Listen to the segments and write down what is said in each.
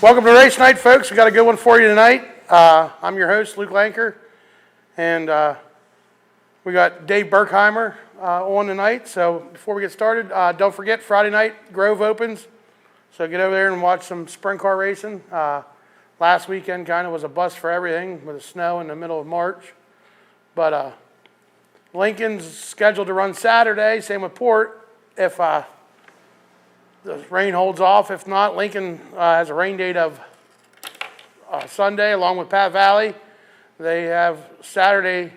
Welcome to Race Night, folks. We got a good one for you tonight. I'm your host, Luke Lanker, and we got Dave Berkheimer on tonight. So before we get started, don't forget Friday night Grove opens. So get over there and watch some sprint car racing. Last weekend kind of was a bust for everything with the snow in the middle of March, but Lincoln's scheduled to run Saturday. Same with Port. If the rain holds off. If not, Lincoln has a rain date of Sunday along with Pat Valley. They have Saturday,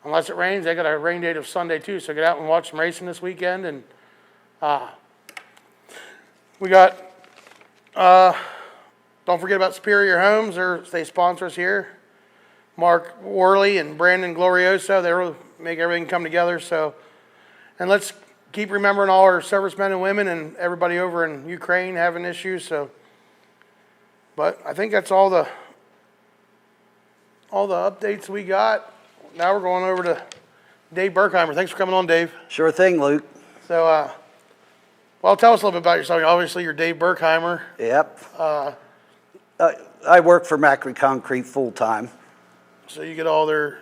unless it rains, they got a rain date of Sunday too. So get out and watch some racing this weekend. And we got, don't forget about Superior Homes. They sponsor us here. Mark Worley and Brandon Glorioso, they really make everything come together. So, and let's keep remembering all our servicemen and women and everybody over in Ukraine having issues. So, but I think that's all the updates we got. Now we're going over to Dave Berkheimer. Thanks for coming on, Dave. Sure thing, Luke. So, well, tell us a little bit about yourself. Obviously, you're Dave Berkheimer. Yep. I work for Macri Concrete full time. So you get all their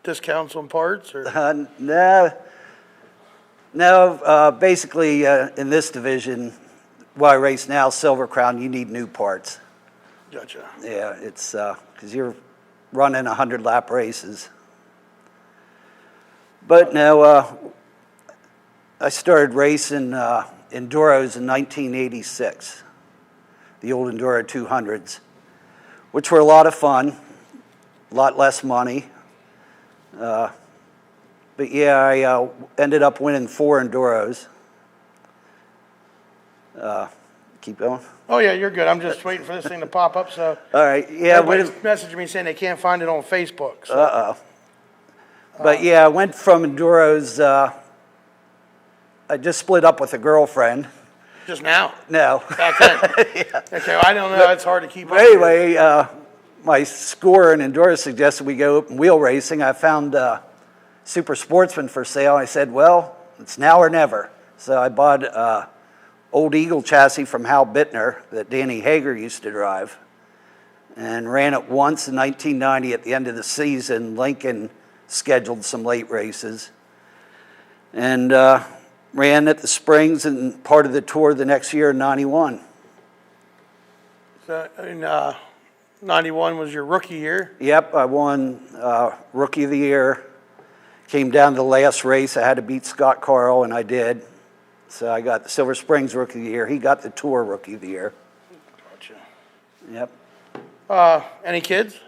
discounts on parts, or? No. Basically, in this division, where I race now, Silver Crown, you need new parts. Gotcha. Yeah, it's because you're running 100-lap races. But no, I started racing Enduros in 1986, the old Enduro 200s, which were a lot of fun, a lot less money. But yeah, I ended up winning 4 Enduros. Keep going. Oh yeah, you're good. I'm just waiting for this thing to pop up. So. All right. Yeah. Everybody's messaging me saying they can't find it on Facebook. So. But yeah, I went from Enduros. I just split up with a girlfriend. Just now? No. Back then. Yeah. Okay. Well, I don't know. It's hard to keep up. Anyway, my score in Enduro suggested we go open wheel racing. I found Super Sportsman for sale. I said, well, it's now or never. So I bought old Eagle chassis from Hal Bittner that Danny Hager used to drive and ran it once in 1990 at the end of the season. Lincoln scheduled some late races and ran at the Springs and part of the tour the next year in 91. So in 91 was your rookie year? Yep, I won Rookie of the Year. Came down to the last race. I had to beat Scott Carl, and I did. So I got the Silver Springs Rookie of the Year. He got the Tour Rookie of the Year. Gotcha. Yep. Any kids?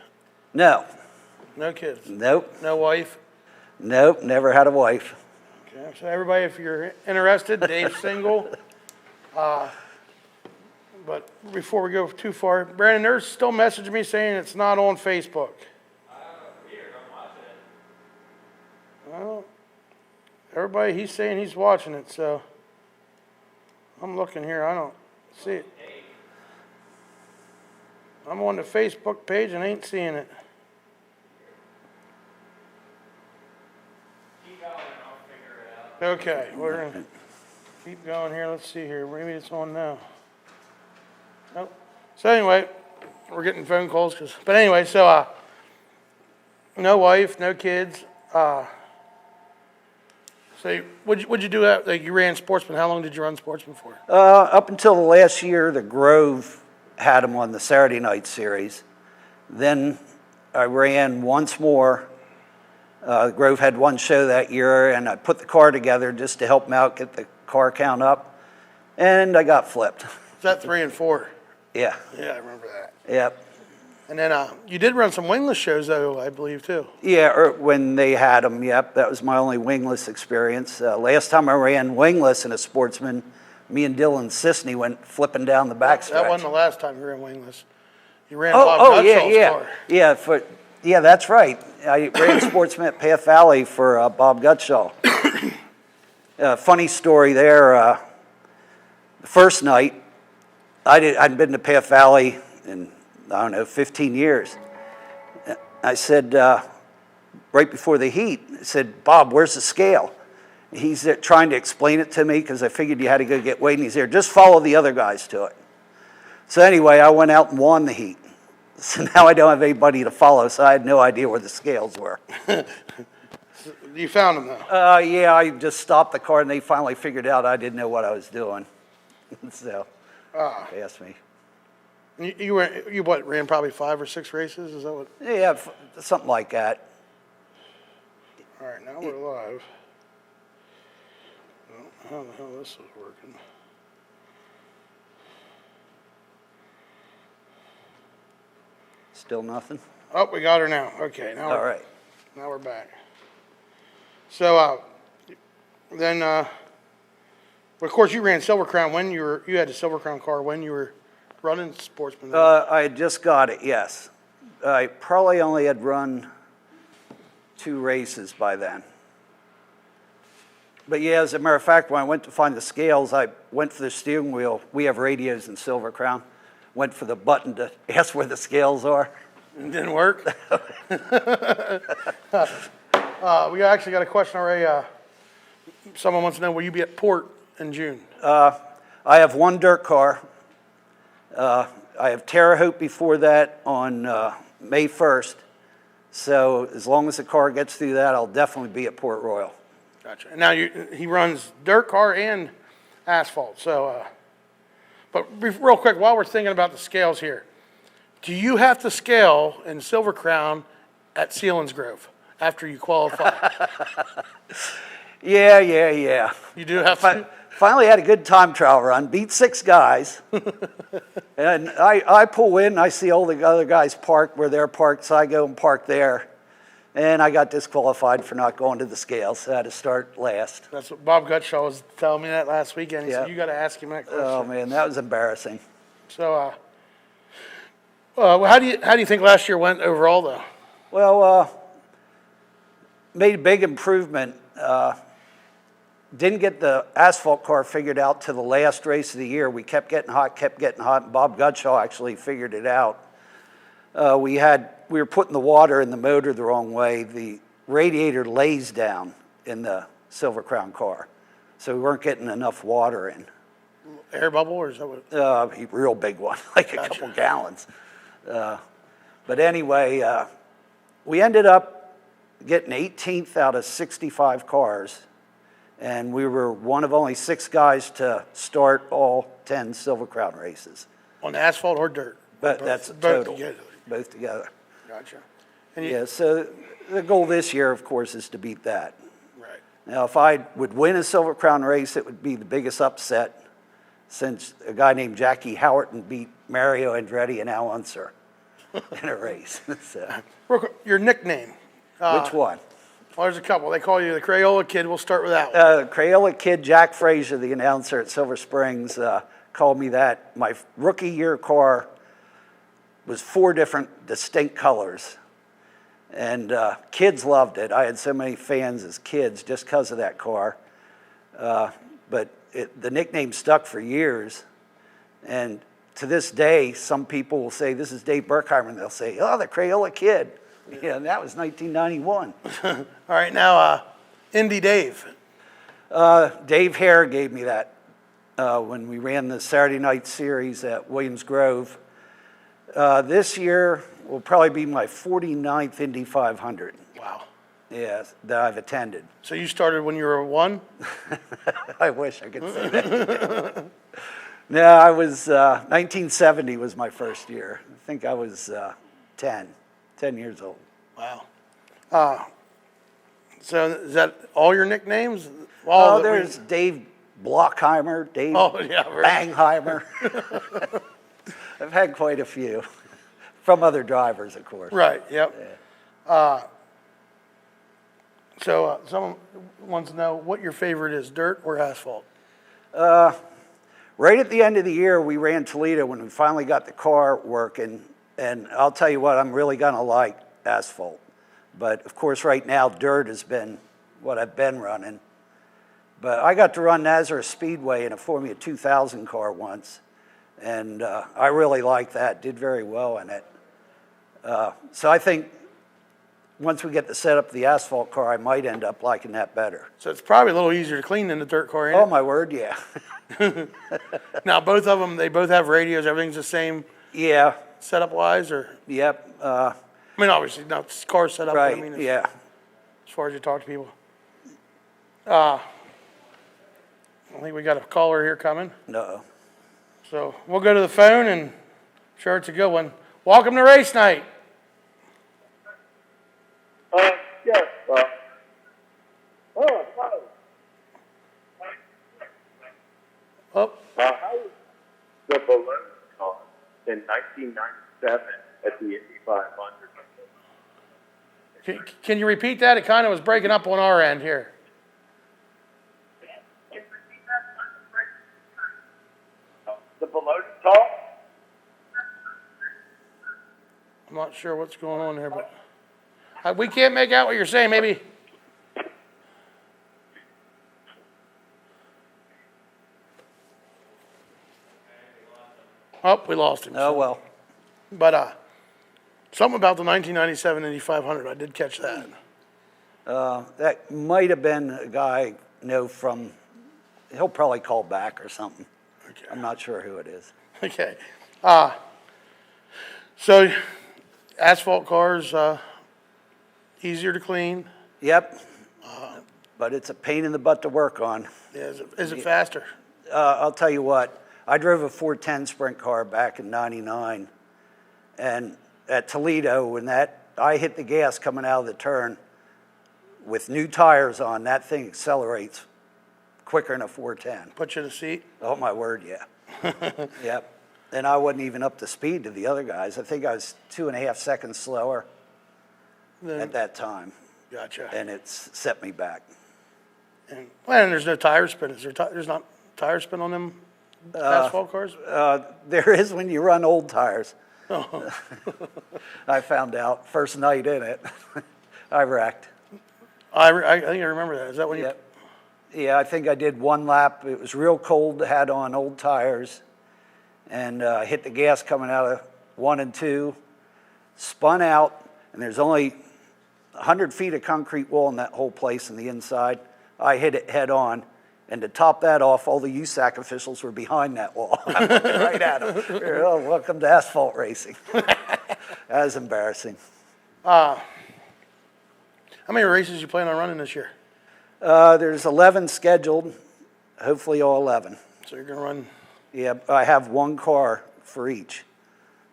No. No kids? Nope. No wife? Nope, never had a wife. Okay, so everybody, if you're interested, Dave's single. But before we go too far, Brandon, they're still messaging me saying it's not on Facebook. Well, everybody, he's saying he's watching it, so I'm looking here. I don't see it. I'm on the Facebook page and ain't seeing it. Keep going, I'll figure it out. Okay, we're going to keep going here. Let's see here. Maybe it's on now. Nope. So anyway, we're getting phone calls. But anyway, so no wife, no kids. So what'd you do? Like you ran Sportsman. How long did you run Sportsman for? Up until the last year, the Grove had him on the Saturday night series. Then I ran once more. Grove had one show that year, and I put the car together just to help him out, get the car count up, and I got flipped. Is that 3 and 4? Yeah. Yeah, I remember that. Yep. And then you did run some wingless shows, though, I believe, too. Yeah, when they had them, yep. That was my only wingless experience. Last time I ran wingless in a Sportsman, me and Dylan Sisney went flipping down the backstretch. That wasn't the last time you ran wingless. You ran Bob Gutshall's car. Yeah, that's right. I ran Sportsman at Path Valley for Bob Gutshall. Funny story there. The first night, I'd been to Path Valley in, 15 years. I said, right before the heat, I said, Bob, where's the scale? He's trying to explain it to me because I figured you had to go get weighed. And he's there, just follow the other guys to it. So anyway, I went out and won the heat. So now I don't have anybody to follow, so I had no idea where the scales were. You found them though. Yeah, I just stopped the car and they finally figured out I didn't know what I was doing. So they asked me. You what, ran probably 5 or 6 races? Is that what? Yeah, something like that. All right, now we're live. Well, how the hell this is working? Still nothing? Oh, we got her now. Okay, now All right. now we're back. So then, of course, you ran Silver Crown when you had a Silver Crown car when you were running Sportsman. I had just got it, yes. I probably only had run 2 races by then. But yeah, as a matter of fact, when I went to find the scales, I went for the steering wheel. We have radios in Silver Crown. Went for the button to ask where the scales are. It didn't work. We actually got a question already. Someone wants to know, will you be at Port in June? I have 1 dirt car. I have Terre Haute before that on May 1st. So as long as the car gets through that, I'll definitely be at Port Royal. Gotcha. And now he runs dirt car and asphalt. So, but real quick, while we're thinking about the scales here, do you have to scale in Silver Crown at Selinsgrove after you qualify? Yeah. You do have to? Finally had a good time trial run, beat 6 guys. And I pull in, I see all the other guys parked where they're parked, so I go and park there. And I got disqualified for not going to the scales, so I had to start last. That's what Bob Gutshaw was telling me that last weekend. He Yeah. said, you got to ask him that question. Oh man, that was embarrassing. So, how do you think last year went overall, though? Well, made a big improvement. Didn't get the asphalt car figured out to the last race of the year. We kept getting hot, and Bob Gutshaw actually figured it out. We were putting the water in the motor the wrong way. The radiator lays down in the Silver Crown car, so we weren't getting enough water in. Air bubble, or is that what? A real big one, like a couple gallons. But anyway, we ended up getting 18th out of 65 cars, and we were one of only 6 guys to start all 10 Silver Crown races. On asphalt or dirt? But that's both total. together. Both together. Gotcha. Yeah, so the goal this year, of course, is to beat that. Right. Now, if I would win a Silver Crown race, it would be the biggest upset since a guy named Jackie Howerton beat Mario Andretti and Al Unser in a race. So, Real quick, your nickname. which one? Well, there's a couple. They call you the Crayola Kid. We'll start with that one. Crayola Kid, Jack Frazier, the announcer at Silver Springs, called me that. My rookie year car was 4 different distinct colors. And kids loved it. I had so many fans as kids just because of that car. But the nickname stuck for years. And to this day, some people will say, this is Dave Berkheimer, and they'll say, oh, the Crayola Kid. Yeah, and that was 1991. All right, now, Indy Dave. Dave Hare gave me that when we ran the Saturday night series at Williams Grove. This year will probably be my 49th Indy 500. Wow. Yeah, that I've attended. So you started when you were 1? I wish I could say that. No, I was, 1970 was my first year. I think I was 10 years old. Wow. So is that all your nicknames? Oh, there's Dave Blockheimer, Dave Bangheimer. I've had quite a few from other drivers, of course. Right, yep. Yeah. So someone wants to know what your favorite is, dirt or asphalt? Right at the end of the year, we ran Toledo when we finally got the car working. And I'll tell you what, I'm really going to like asphalt. But, of course, right now, dirt has been what I've been running. But I got to run Nazareth Speedway in a Formula 2000 car once. And I really liked that, did very well in it. So I think once we get the setup of the asphalt car, I might end up liking that better. So it's probably a little easier to clean than the dirt car, ain't Oh, it? my word, yeah. Now, both of them, they both have radios. Everything's the same Yeah, setup-wise, or? yep, I mean, obviously, not car setup, but I right, mean, yeah. as far as you talk to people. I think we got a caller here coming. No. So we'll go to the phone, and sure, it's a good one. Welcome to race night. Yes. Oh, hi. Oh, How was the balloon toss in 1997 at the Indy 500? can you repeat that? It kind of was breaking up on our end here. The balloon toss? I'm not sure what's going on there, but we can't make out what you're saying. Maybe. Oh, we lost him. Oh, well. But something about the 1997 Indy 500, I did catch that. That might have been a guy I know from, he'll probably call back or something. Okay. I'm not sure who it is. Okay. So asphalt cars, easier to clean. Yep. But it's a pain in the butt to work on. Yeah, is it faster? I'll tell you what, I drove a 410 sprint car back in '99, and at Toledo, when I hit the gas coming out of the turn with new tires on, that thing accelerates quicker than a 410. Put you in the seat? Oh, my word, yeah. Yep. And I wasn't even up to speed to the other guys. I think I was 2.5 seconds slower at that time. Gotcha. And it's set me back. And there's no tire spin. There's not tire spin on them asphalt cars? There is when you run old tires. Oh. I found out first night in it. I wrecked. I think I remember that. Is that when you? Yep. Yeah, I think I did one lap. It was real cold, had on old tires, and hit the gas coming out of 1 and 2, spun out, and there's only 100 feet of concrete wall in that whole place on the inside. I hit it head on, and to top that off, all the USAC officials were behind that wall. I looked right at them. Oh, welcome to asphalt racing. That was embarrassing. How many races you plan on running this year? There's 11 scheduled, hopefully all 11. So you're going to run. Yeah, I have one car for each.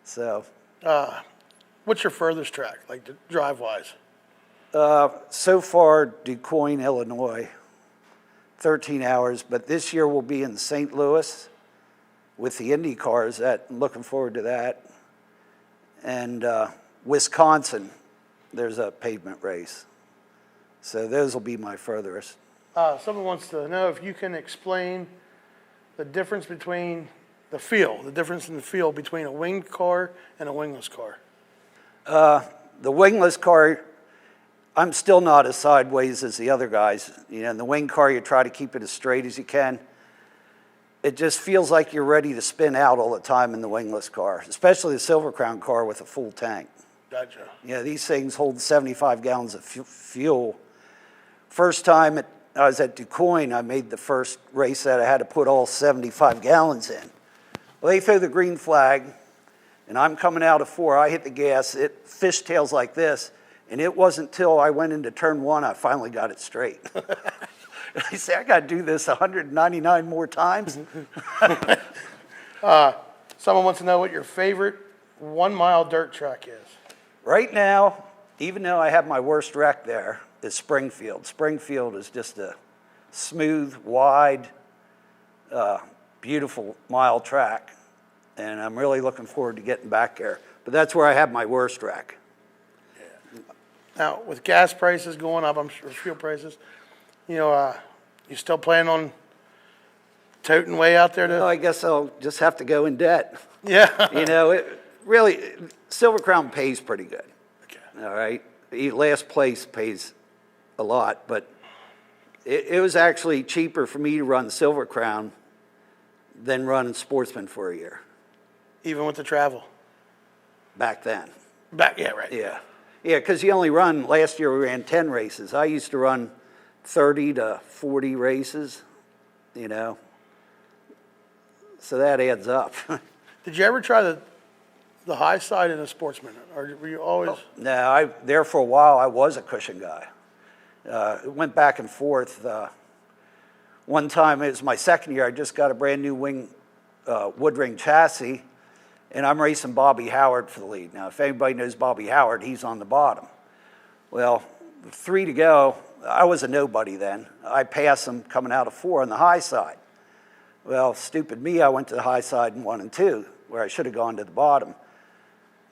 So, What's your furthest track, like drive-wise? so far, DuQuoin, Illinois, 13 hours. But this year we'll be in St. Louis with the Indy cars. I'm looking forward to that. And Wisconsin, there's a pavement race. So those will be my furthest. Someone wants to know if you can explain the difference between the difference in the feel between a winged car and a wingless car. The wingless car, I'm still not as sideways as the other guys. You know, in the winged car, you try to keep it as straight as you can. It just feels like you're ready to spin out all the time in the wingless car, especially the Silver Crown car with a full tank. Gotcha. You know, these things hold 75 gallons of fuel. First time I was at DuQuoin, I made the first race that I had to put all 75 gallons in. Well, they throw the green flag, and I'm coming out of 4. I hit the gas. It fishtails like this, and it wasn't until I went into turn 1 I finally got it straight. I say, I got to do this 199 more times. Someone wants to know what your favorite 1 mile dirt track is. Right now, even though I have my worst wreck there, is Springfield. Springfield is just a smooth, wide, beautiful mile track, and I'm really looking forward to getting back there. But that's where I have my worst wreck. Yeah. Now, with gas prices going up, I'm sure fuel prices, you still plan on toting way out there Well, I guess I'll just have to go in debt. Yeah. You know, it really, Silver Crown pays pretty good. Okay. All right. Last place pays a lot, but it was actually cheaper for me to run Silver Crown than run Sportsman for a year. Even with the travel? Back then. Yeah, right. Yeah. Yeah, because you only run, last year we ran 10 races. I used to run 30 to 40 races, So that adds up. Did you ever try the high side in a Sportsman, or were you always? No, there for a while, I was a cushion guy. It went back and forth. One time, it was my second year, I just got a brand new wood ring chassis, and I'm racing Bobby Howard for the lead. Now, if anybody knows Bobby Howard, he's on the bottom. Well, 3 to go, I was a nobody then. I passed him coming out of 4 on the high side. Well, stupid me, I went to the high side in 1 and 2, where I should have gone to the bottom.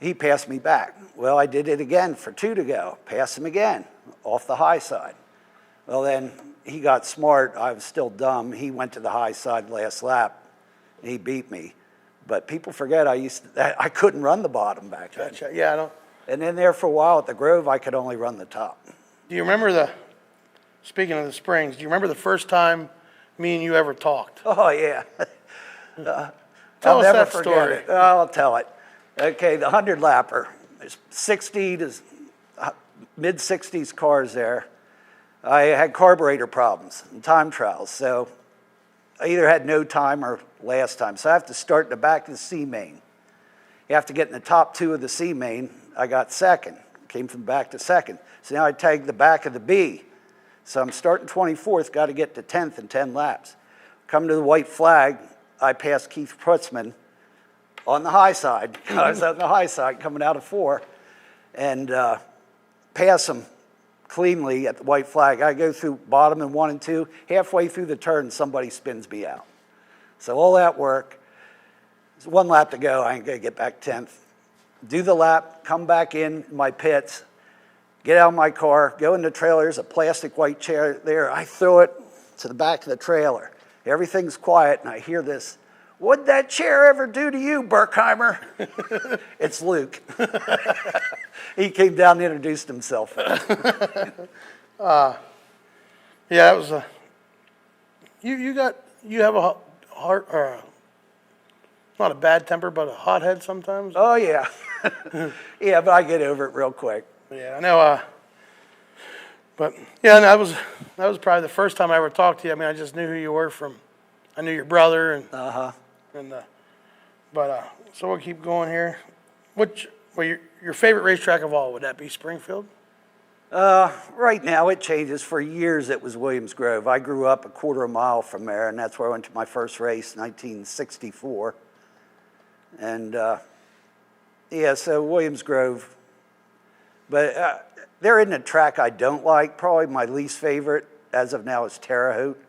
He passed me back. Well, I did it again for 2 to go. Passed him again, off the high side. Well, then he got smart. I was still dumb. He went to the high side last lap. He beat me. But people forget I couldn't run the bottom back then. Gotcha. Yeah, I don't. And then there for a while at the Grove, I could only run the top. Do you remember speaking of the Springs, do you remember the first time me and you ever talked? Oh, yeah. Tell I'll us never that forget story. it. I'll tell it. Okay, the 100-lapper. There's 60 to mid-60s cars there. I had carburetor problems and time trials, so I either had no time or last time. So I have to start in the back of the C main. You have to get in the top 2 of the C main. I got second, came from back to second. So now I tagged the back of the B. So I'm starting 24th, got to get to 10th in 10 laps. Come to the white flag, I passed Keith Prutzman on the high side. I was on the high side coming out of 4 and pass him cleanly at the white flag. I go through bottom in 1 and 2. Halfway through the turn, somebody spins me out. So all that work, there's 1 lap to go. I ain't going to get back 10th. Do the lap, come back in my pits, get out of my car, go in the trailer. There's a plastic white chair there. I throw it to the back of the trailer. Everything's quiet, and I hear this, "What'd that chair ever do to you, Berkheimer?" It's Luke. He came down and introduced himself. Yeah, that was a. You have a heart, or not a bad temper, but a hot head sometimes. Oh, yeah. Yeah, but I get over it real quick. Yeah, I know. But yeah, and that was probably the first time I ever talked to you. I mean, I just knew who you were from. I knew your brother, and so we'll keep going here. Your favorite racetrack of all, would that be Springfield? Right now it changes. For years it was Williams Grove. I grew up a quarter of a mile from there, and that's where I went to my first race, 1964. And yeah, so Williams Grove. But there isn't a track I don't like. Probably my least favorite as of now is Terre Haute.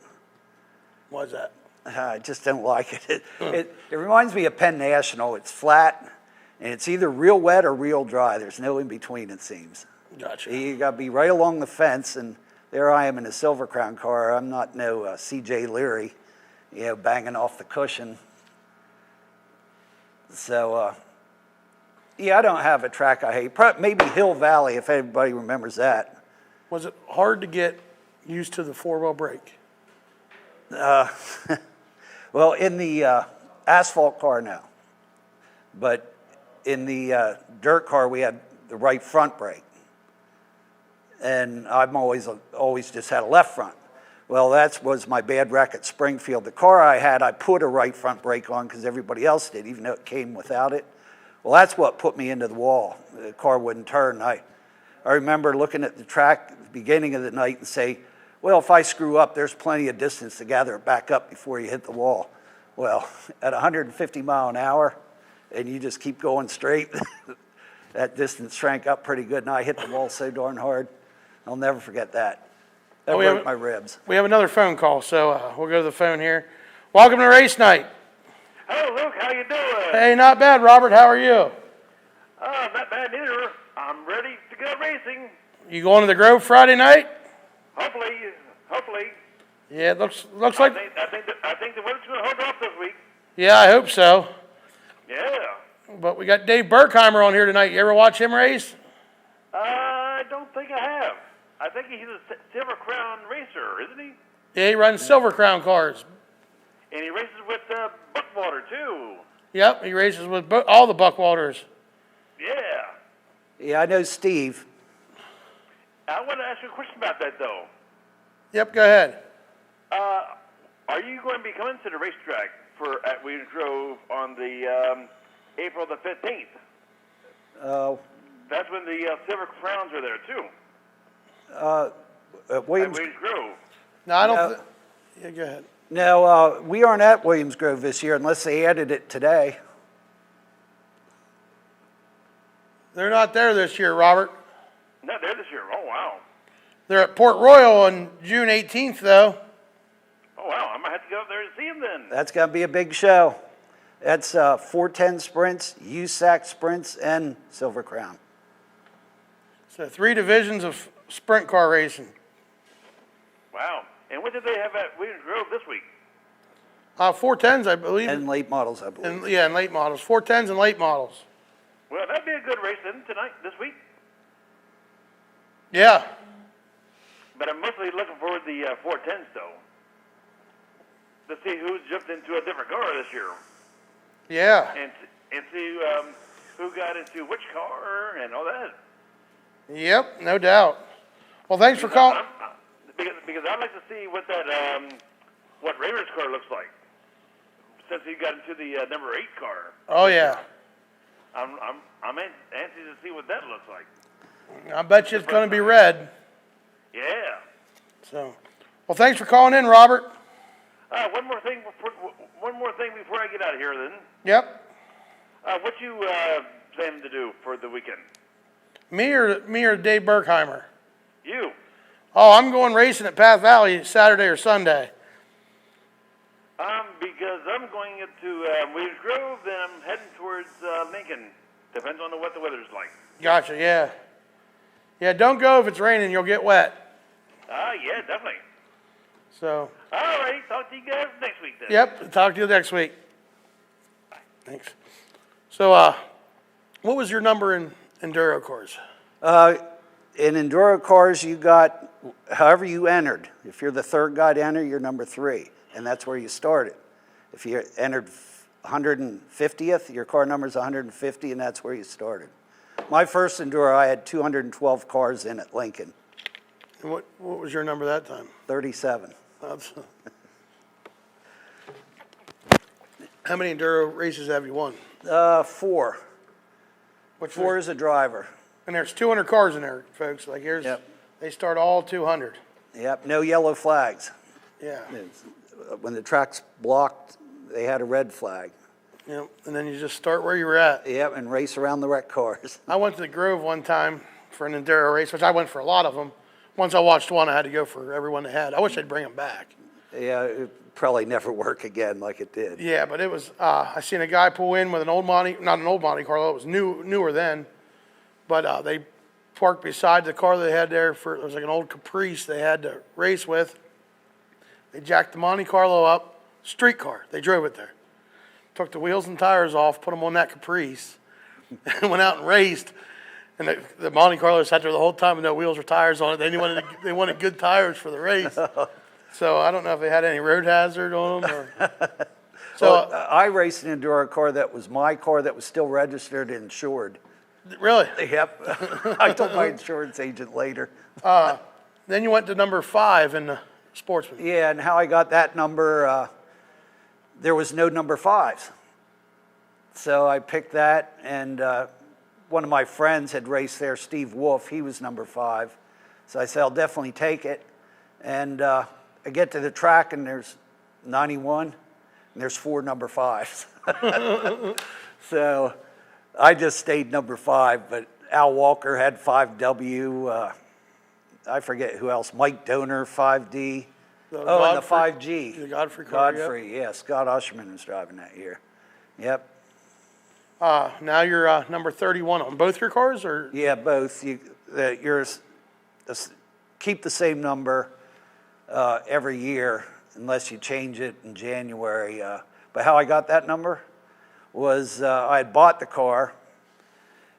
Why's that? I just don't like it. It reminds me of Penn National. It's flat, and it's either real wet or real dry. There's no in between, it seems. Gotcha. You got to be right along the fence, and there I am in a Silver Crown car. I'm not no C.J. Leary, banging off the cushion. So, yeah, I don't have a track I hate. Maybe Hill Valley, if anybody remembers that. Was it hard to get used to the 4-wheel brake? Well, in the asphalt car now, but in the dirt car we had the right front brake, and I've always just had a left front. Well, that was my bad wreck at Springfield. The car I had, I put a right front brake on because everybody else did, even though it came without it. Well, that's what put me into the wall. The car wouldn't turn. I remember looking at the track at the beginning of the night and say, well, if I screw up, there's plenty of distance to gather it back up before you hit the wall. Well, at 150 mile an hour, and you just keep going straight, that distance shrank up pretty good, and I hit the wall so darn hard. I'll never forget that. That broke my ribs. We have another phone call, so we'll go to the phone here. Welcome to race night. Hello, Luke. How you doing? Hey, not bad, Robert. How are you? Not bad either. I'm ready to go racing. You going to the Grove Friday night? Hopefully. Yeah, it looks like. I think the weather's going to hold off this week. Yeah, I hope so. Yeah. But we got Dave Berkheimer on here tonight. You ever watch him race? I don't think I have. I think he's a Silver Crown racer, isn't he? Yeah, he runs Silver Crown cars. And he races with Buckwater, too. Yep, he races with all the Buckwaters. Yeah. Yeah, I know Steve. I want to ask you a question about that, though. Yep, go ahead. Are you going to be coming to the racetrack at Williams Grove on the April the 15th? That's when the Silver Crowns are there too. At Williams. Williams Grove. No, I don't. No. Yeah, go ahead. No, we aren't at Williams Grove this year unless they added it today. They're not there this year, Robert. Not there this year. Oh wow. They're at Port Royal on June 18th, though. Oh wow. I might have to go up there and see them then. That's going to be a big show. That's 410 sprints, USAC sprints, and Silver Crown. So 3 divisions of sprint car racing. Wow. And what did they have at Williams Grove this week? 410s, I believe. And late models, I believe. And late models. 410s and late models. Well, that'd be a good race then this week. Yeah. But I'm mostly looking forward to the 410s though. To see who's jumped into a different car this year. Yeah. And see who got into which car and all that. Yep, no doubt. Well, thanks for calling. Because I'd like to see what that what Raymond's car looks like. Since he got into the number 8 car. Oh, yeah. I'm anxious to see what that looks like. I bet you it's going to be red. Yeah. So, well, thanks for calling in, Robert. One more thing before I get out of here then. Yep. What you planning to do for the weekend? Me or Dave Berkheimer? You. Oh, I'm going racing at Path Valley Saturday or Sunday. Because I'm going into Williams Grove, then I'm heading towards Lincoln. Depends on what the weather's like. Gotcha, yeah. Yeah, don't go if it's raining. You'll get wet. Yeah, definitely. So. All right, talk to you guys next week then. Yep, talk to you next week. Thanks. So, what was your number in Enduro cars? In Enduro cars, you got however you entered. If you're the third guy to enter, you're number 3, and that's where you started. If you entered 150th, your car number is 150, and that's where you started. My first Enduro, I had 212 cars in at Lincoln. And what was your number that time? 37. How many Enduro races have you won? 4. Which 4 as a driver. And there's 200 cars in there, folks. Like here's, Yep. They start all 200. Yep, no yellow flags. Yeah. When the track's blocked, they had a red flag. Yep. And then you just start where you were at. Yep, and race around the wreck cars. I went to the Grove one time for an Enduro race, which I went for a lot of them. Once I watched one, I had to go for everyone they had. I wish they'd bring them back. Yeah, it probably never work again like it did. Yeah, but it was, I seen a guy pull in with not an old Monte Carlo, it was newer then. But they parked beside the car they had there it was like an old Caprice they had to race with. They jacked the Monte Carlo up, street car. They drove it there. Took the wheels and tires off, put them on that Caprice, and went out and raced. And the Monte Carlo sat there the whole time with no wheels or tires on it. They wanted good tires for the race. So I don't know if they had any road hazard on them. Well, I raced an Enduro car that was my car that was still registered and insured. Really? Yep. I told my insurance agent later. Then you went to number 5 in the Sportsman. Yeah, and how I got that number, there was no number 5s. So I picked that, and one of my friends had raced there, Steve Wolf. He was number 5. So I said, I'll definitely take it. And I get to the track, and there's 91, and there's 4 number 5s. So I just stayed number 5, but Al Walker had 5W. I forget who else. Mike Donor, 5D. And the 5G. The Godfrey car. Godfrey, yeah. Scott Usherman was driving that year. Yep. Now you're number 31 on both your cars, or? Yeah, both. Keep the same number every year unless you change it in January. But how I got that number was I had bought the car,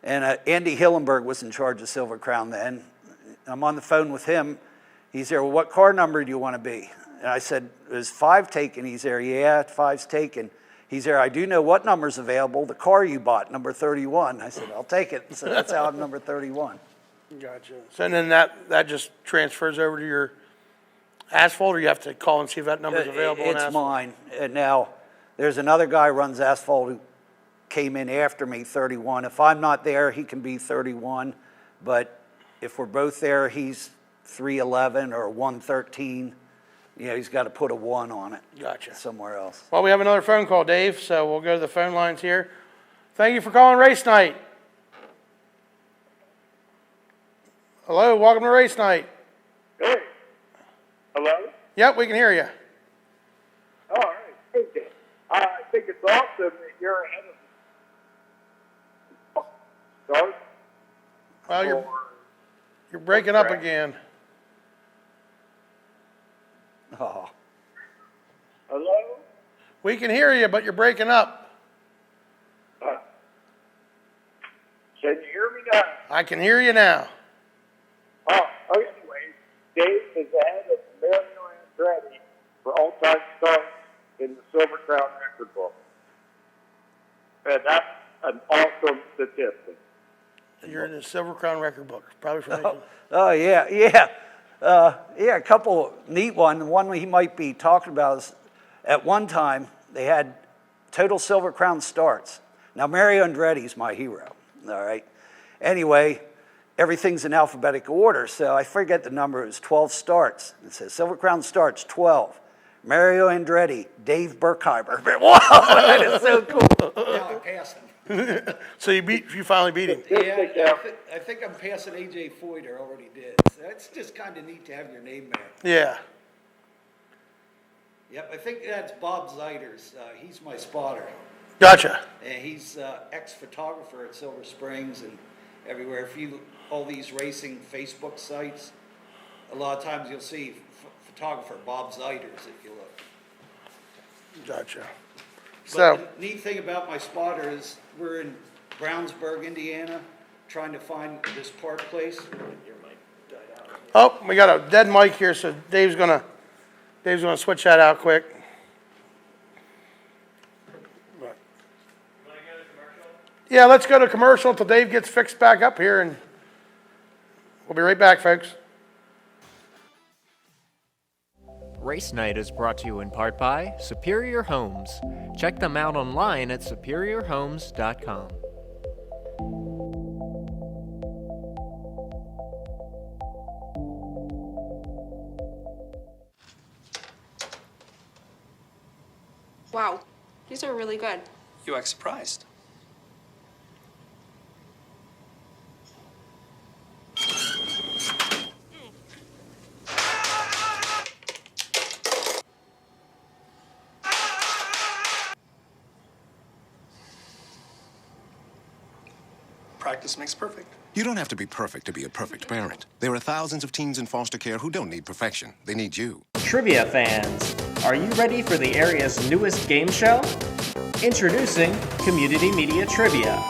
and Andy Hillenberg was in charge of Silver Crown then. I'm on the phone with him. He's there, well, what car number do you want to be? And I said, is 5 taken? He's there, yeah, 5's taken. He's there, I do know what number's available, the car you bought, number 31. I said, I'll take it. So that's how I'm number 31. Gotcha. So and then that just transfers over to your asphalt, or you have to call and see if that number's available on It's asphalt? mine. And now, there's another guy who runs asphalt who came in after me, 31. If I'm not there, he can be 31. But if we're both there, he's 311 or 113. He's got to put a 1 on it. Gotcha. Somewhere else. Well, we have another phone call, Dave, so we'll go to the phone lines here. Thank you for calling race night. Hello, welcome to race night. Hey. Hello? Yep, we can hear you. All right. Hey, Dan. I think it's awesome that you're ahead of start. Well, or- you're breaking up again. Oh, Hello? We can hear you, but you're breaking up. Can you hear me now? I can hear you now. Oh, anyway, Dave is ahead of Mario Andretti for all-time starts in the Silver Crown record book. And that's an awesome statistic. You're in the Silver Crown record book, probably for making. yeah. A couple neat one. One he might be talking about is at one time they had total Silver Crown starts. Now, Mario Andretti's my hero, all right? Anyway, everything's in alphabetical order, so I forget the number. It was 12 starts. It says Silver Crown starts, 12. Mario Andretti, Dave Berkheimer. Wow, that is so cool. Now I passed him. So you finally beat him. Yeah, I think I'm passing A.J. Foyt, I already did. So it's just kind of neat to have your name there. Yeah. Yep, I think that's Bob Zeiders. He's my spotter. Gotcha. And he's ex-photographer at Silver Springs and everywhere. All these racing Facebook sites, a lot of times you'll see photographer Bob Zeiders if you look. Gotcha. But So, the neat thing about my spotter is we're in Brownsburg, Indiana, trying to find this park place. oh, we got a dead mic here, so Dave's gonna switch that out quick. Yeah, let's go to commercial until Dave gets fixed back up here, and we'll be right back, folks. Race Night is brought to you in part by Superior Homes. Check them out online at superiorhomes.com. Wow, these are really good. You act surprised. Practice makes perfect. You don't have to be perfect to be a perfect parent. There are thousands of teens in foster care who don't need perfection. They need you. Trivia fans, are you ready for the area's newest game show? Introducing Community Media Trivia.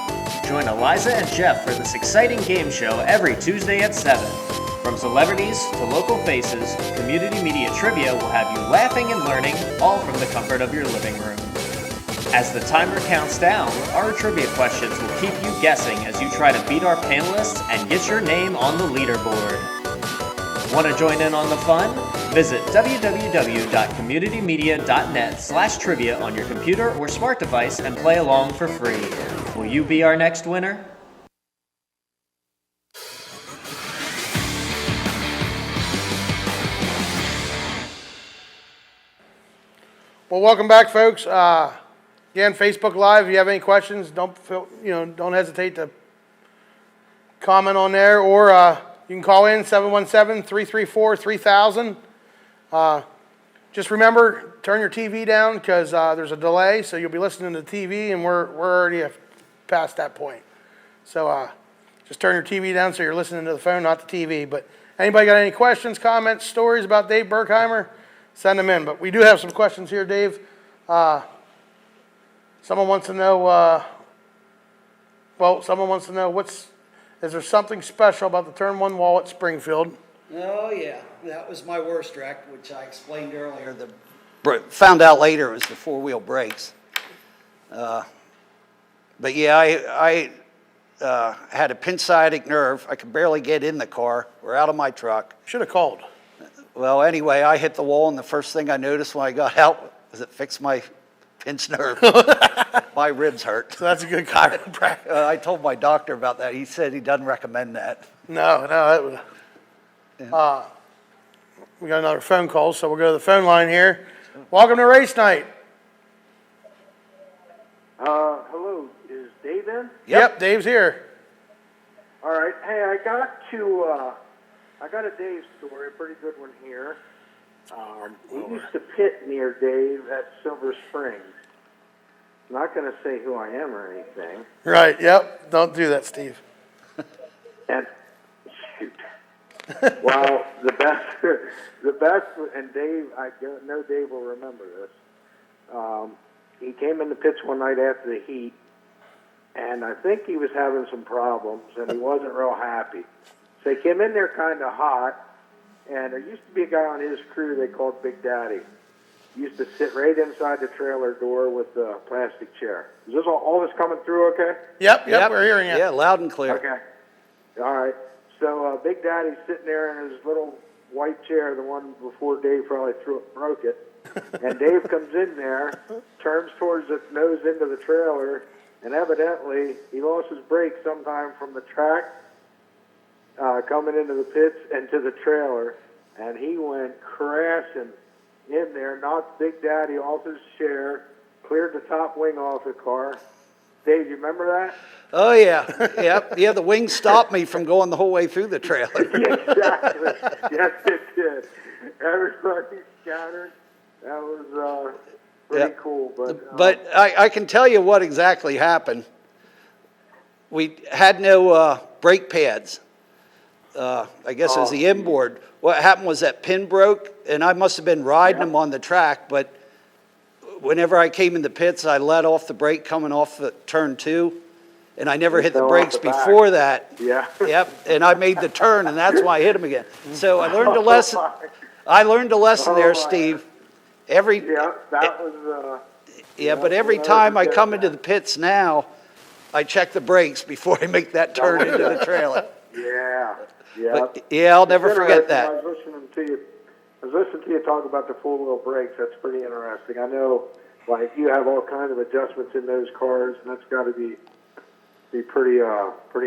Join Eliza and Jeff for this exciting game show every Tuesday at 7. From celebrities to local faces, Community Media Trivia will have you laughing and learning, all from the comfort of your living room. As the timer counts down, our trivia questions will keep you guessing as you try to beat our panelists and get your name on the leaderboard. Want to join in on the fun? Visit www.communitymedia.net/trivia on your computer or smart device and play along for free. Will you be our next winner? Well, welcome back, folks. Again, Facebook Live. If you have any questions, don't hesitate to comment on there, or you can call in 717-334-3000. Just remember, turn your TV down because there's a delay, so you'll be listening to the TV, and we're already past that point. So just turn your TV down so you're listening to the phone, not the TV. But anybody got any questions, comments, stories about Dave Berkheimer? Send them in. But we do have some questions here, Dave. Someone wants to know, is there something special about the Turn 1 wall at Springfield? Oh, yeah. That was my worst wreck, which I explained earlier. Found out later it was the four-wheel brakes. But yeah, I had a pinched sciatic nerve. I could barely get in the car or out of my truck. Should have called. Well, anyway, I hit the wall, and the first thing I noticed when I got out was it fixed my pinched nerve. My ribs hurt. So that's a good chiropractor. I told my doctor about that. He said he doesn't recommend that. No, that would. We got another phone call, so we'll go to the phone line here. Welcome to race night. Hello, is Dave in? Yep, Dave's here. All right. Hey, I got a Dave story, a pretty good one here. We used to pit near Dave at Silver Springs. I'm not going to say who I am or anything. Right, yep. Don't do that, Steve. And shoot. Well, the best, and Dave, I know Dave will remember this. He came in the pits one night after the heat, and I think he was having some problems, and he wasn't real happy. So he came in there kind of hot, and there used to be a guy on his crew they called Big Daddy. He used to sit right inside the trailer door with the plastic chair. Is this all this coming through okay? Yep, we're hearing you. Yeah, loud and clear. Okay. All right. So Big Daddy's sitting there in his little white chair, the one before Dave probably broke it. And Dave comes in there, turns towards the nose into the trailer, and evidently he lost his brake sometime from the track coming into the pits and to the trailer, and he went crashing in there, knocked Big Daddy off his chair, cleared the top wing off the car. Dave, you remember that? Oh, yeah. Yep. Yeah, the wing stopped me from going the whole way through the trailer. Exactly. Yes, it did. Everybody scattered. That was pretty cool. But I can tell you what exactly happened. We had no brake pads. I guess it was the inboard. What happened was that pin broke, and I must have been riding them on the track, but whenever I came in the pits, I let off the brake coming off the turn 2, and I never hit the brakes before that. Yeah. Yep, and I made the turn, and that's why I hit him again. So I learned a lesson. I learned a lesson there, Steve. Yeah, that was... but every time I come into the pits now, I check the brakes before I make that turn into the trailer. Yeah. But, I'll never forget that. I was listening to you talk about the four-wheel brakes. That's pretty interesting. I know, like, you have all kinds of adjustments in those cars, and that's got to be pretty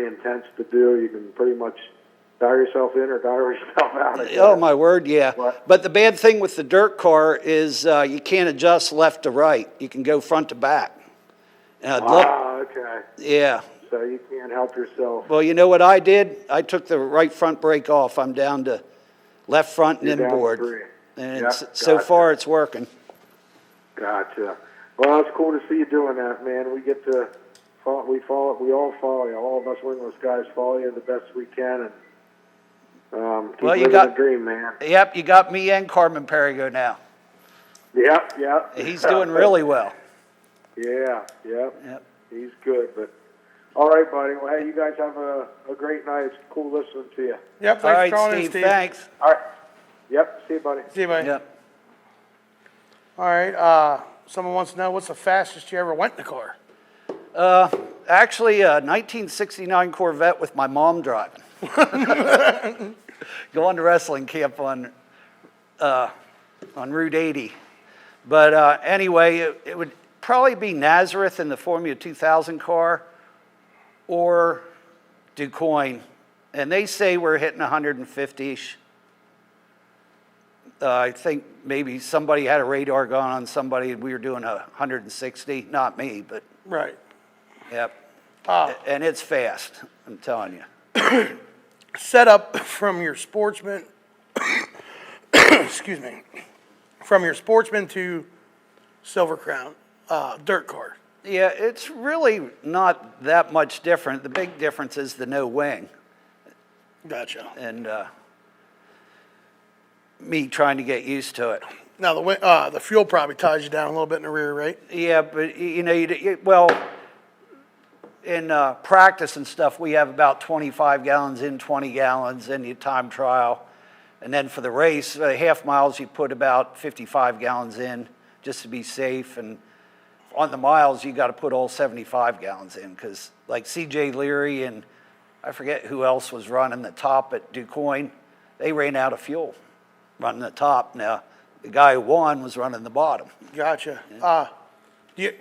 intense to do. You can pretty much dial yourself in or dial yourself out. Oh, my word, yeah. But the bad thing with the dirt car is you can't adjust left to right. You can go front to back. Okay. Yeah. So you can't help yourself. Well, you know what I did? I took the right front brake off. I'm down to left front and inboard. And so far it's working. Gotcha. Well, it's cool to see you doing that, man. We get to we all follow you. All of us Wingless guys follow you the best we can, and keep living the dream, man. Yep, you got me and Carmen Perigo now. Yep. He's doing really well. Yep. He's good, but all right, buddy. Well, hey, you guys have a great night. It's cool listening to you. Yep, all right, for calling Steve, in, Steve. Thanks. All right. Yep, see you, buddy. See you, buddy. Yep. All right, someone wants to know, what's the fastest you ever went in the car? Actually, a 1969 Corvette with my mom driving. Going to wrestling camp on Route 80. But anyway, it would probably be Nazareth in the Formula 2000 car or DuQuoin. And they say we're hitting 150-ish. I think maybe somebody had a radar gun on somebody and we were doing 160. Not me, but... Right. Yep. And it's fast, I'm telling you. Set up from your Sportsman, excuse me, from your Sportsman to Silver Crown dirt car. Yeah, it's really not that much different. The big difference is the no wing. Gotcha. And me trying to get used to it. Now, the fuel probably ties you down a little bit in the rear, right? Yeah, but, you know, well, in practice and stuff, we have about 25 gallons in, 20 gallons in your time trial. And then for the race, half miles, you put about 55 gallons in just to be safe. And on the miles, you got to put all 75 gallons in because like C.J. Leary and I forget who else was running the top at DuQuoin, they ran out of fuel. running the top. Now, the guy who won was running the bottom. Gotcha.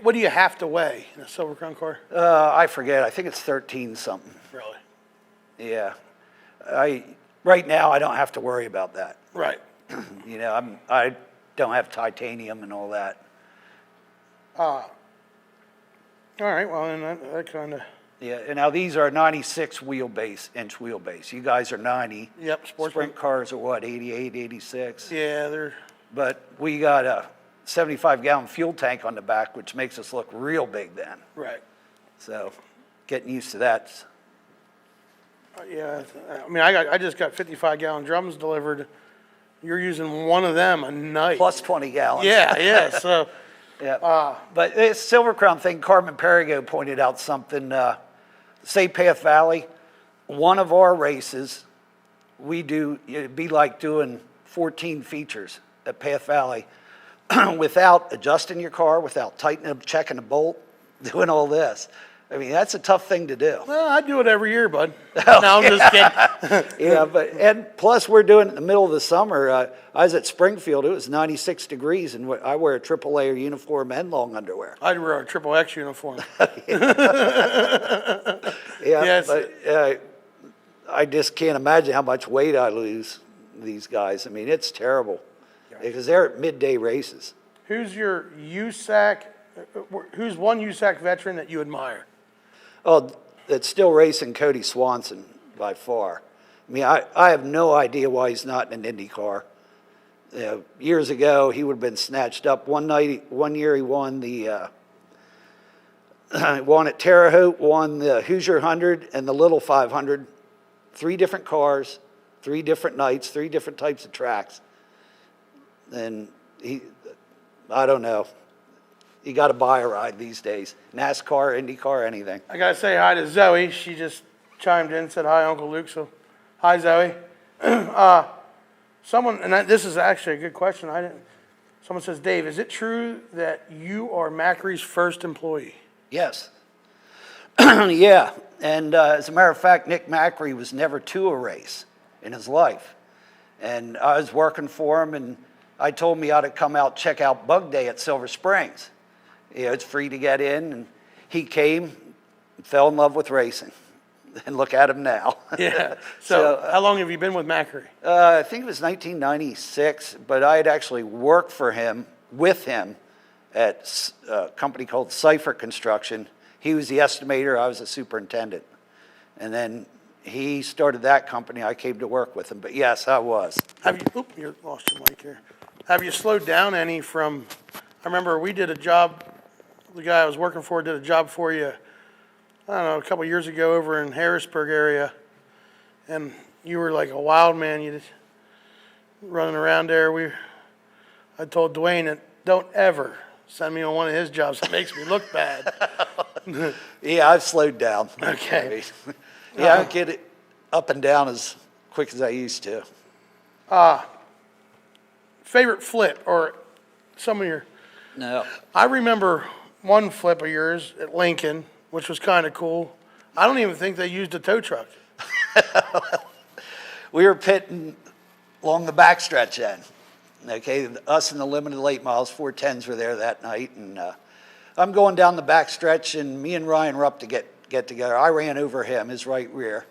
What do you have to weigh in a Silver Crown car? I forget. I think it's 13 something. Really? Yeah. Right now, I don't have to worry about that. Right. You know, I don't have titanium and all that. All right. Well, then that kind of. Yeah. And now these are 96 inch wheelbase. You guys are 90. Yep. Sprint cars are what, 88, 86? Yeah, they're. But we got a 75-gallon fuel tank on the back, which makes us look real big then. Right. So getting used to that. Yeah. I mean, I just got 55-gallon drums delivered. You're using one of them a night. Plus 20 gallons. Yeah. So. Yeah. But this Silver Crown thing, Carmen Perigo pointed out something. Say Path Valley, one of our races, it'd be like doing 14 features at Path Valley without adjusting your car, without tightening up, checking a bolt, doing all this. I mean, that's a tough thing to do. Well, I do it every year, bud. No, I'm just kidding. Yeah, and plus we're doing it in the middle of the summer. I was at Springfield. It was 96 degrees, and I wear a triple layer uniform and long underwear. I'd wear a triple X uniform. Yes. But I just can't imagine how much weight I lose, these guys. I mean, it's terrible because they're at midday races. Who's your USAC, who's one USAC veteran that you admire? Oh, that's still racing Cody Swanson by far. I mean, I have no idea why he's not in an Indy car. You know, years ago, he would have been snatched up. One year he won won at Terre Haute, won the Hoosier 100 and the Little 500. 3 different cars, 3 different nights, 3 different types of tracks. And I don't know. You got to buy a ride these days. NASCAR, IndyCar, anything. I got to say hi to Zoe. She just chimed in, said hi, Uncle Luke. So, hi, Zoe. This is actually a good question. Someone says, Dave, is it true that you are Macri's first employee? Yes. Yeah. And as a matter of fact, Nick Macri was never to a race in his life. And I was working for him, and I told him he ought to come out, check out Bug Day at Silver Springs. You know, it's free to get in. And he came, fell in love with racing. And look at him now. Yeah. So how long have you been with Macri? I think it was 1996, but I had actually worked with him at a company called Cipher Construction. He was the estimator, I was the superintendent. And then he started that company, I came to work with him. But yes, I was. You lost your mic here. Have you slowed down any from, I remember we did a job, the guy I was working for did a job for you, I don't know, a couple years ago over in Harrisburg area. And you were like a wild man, you just running around there. I told Dwayne that don't ever send me on one of his jobs. It makes me look bad. Yeah, I've slowed down. Okay. Yeah, I don't get it up and down as quick as I used to. Favorite flip or some of your... No. I remember one flip of yours at Lincoln, which was kind of cool. I don't even think they used a tow truck. We were pitting along the backstretch then. Okay, us and the limited late miles, 410s were there that night, and I'm going down the backstretch, and me and Ryan were up to get together. I ran over him, his right rear,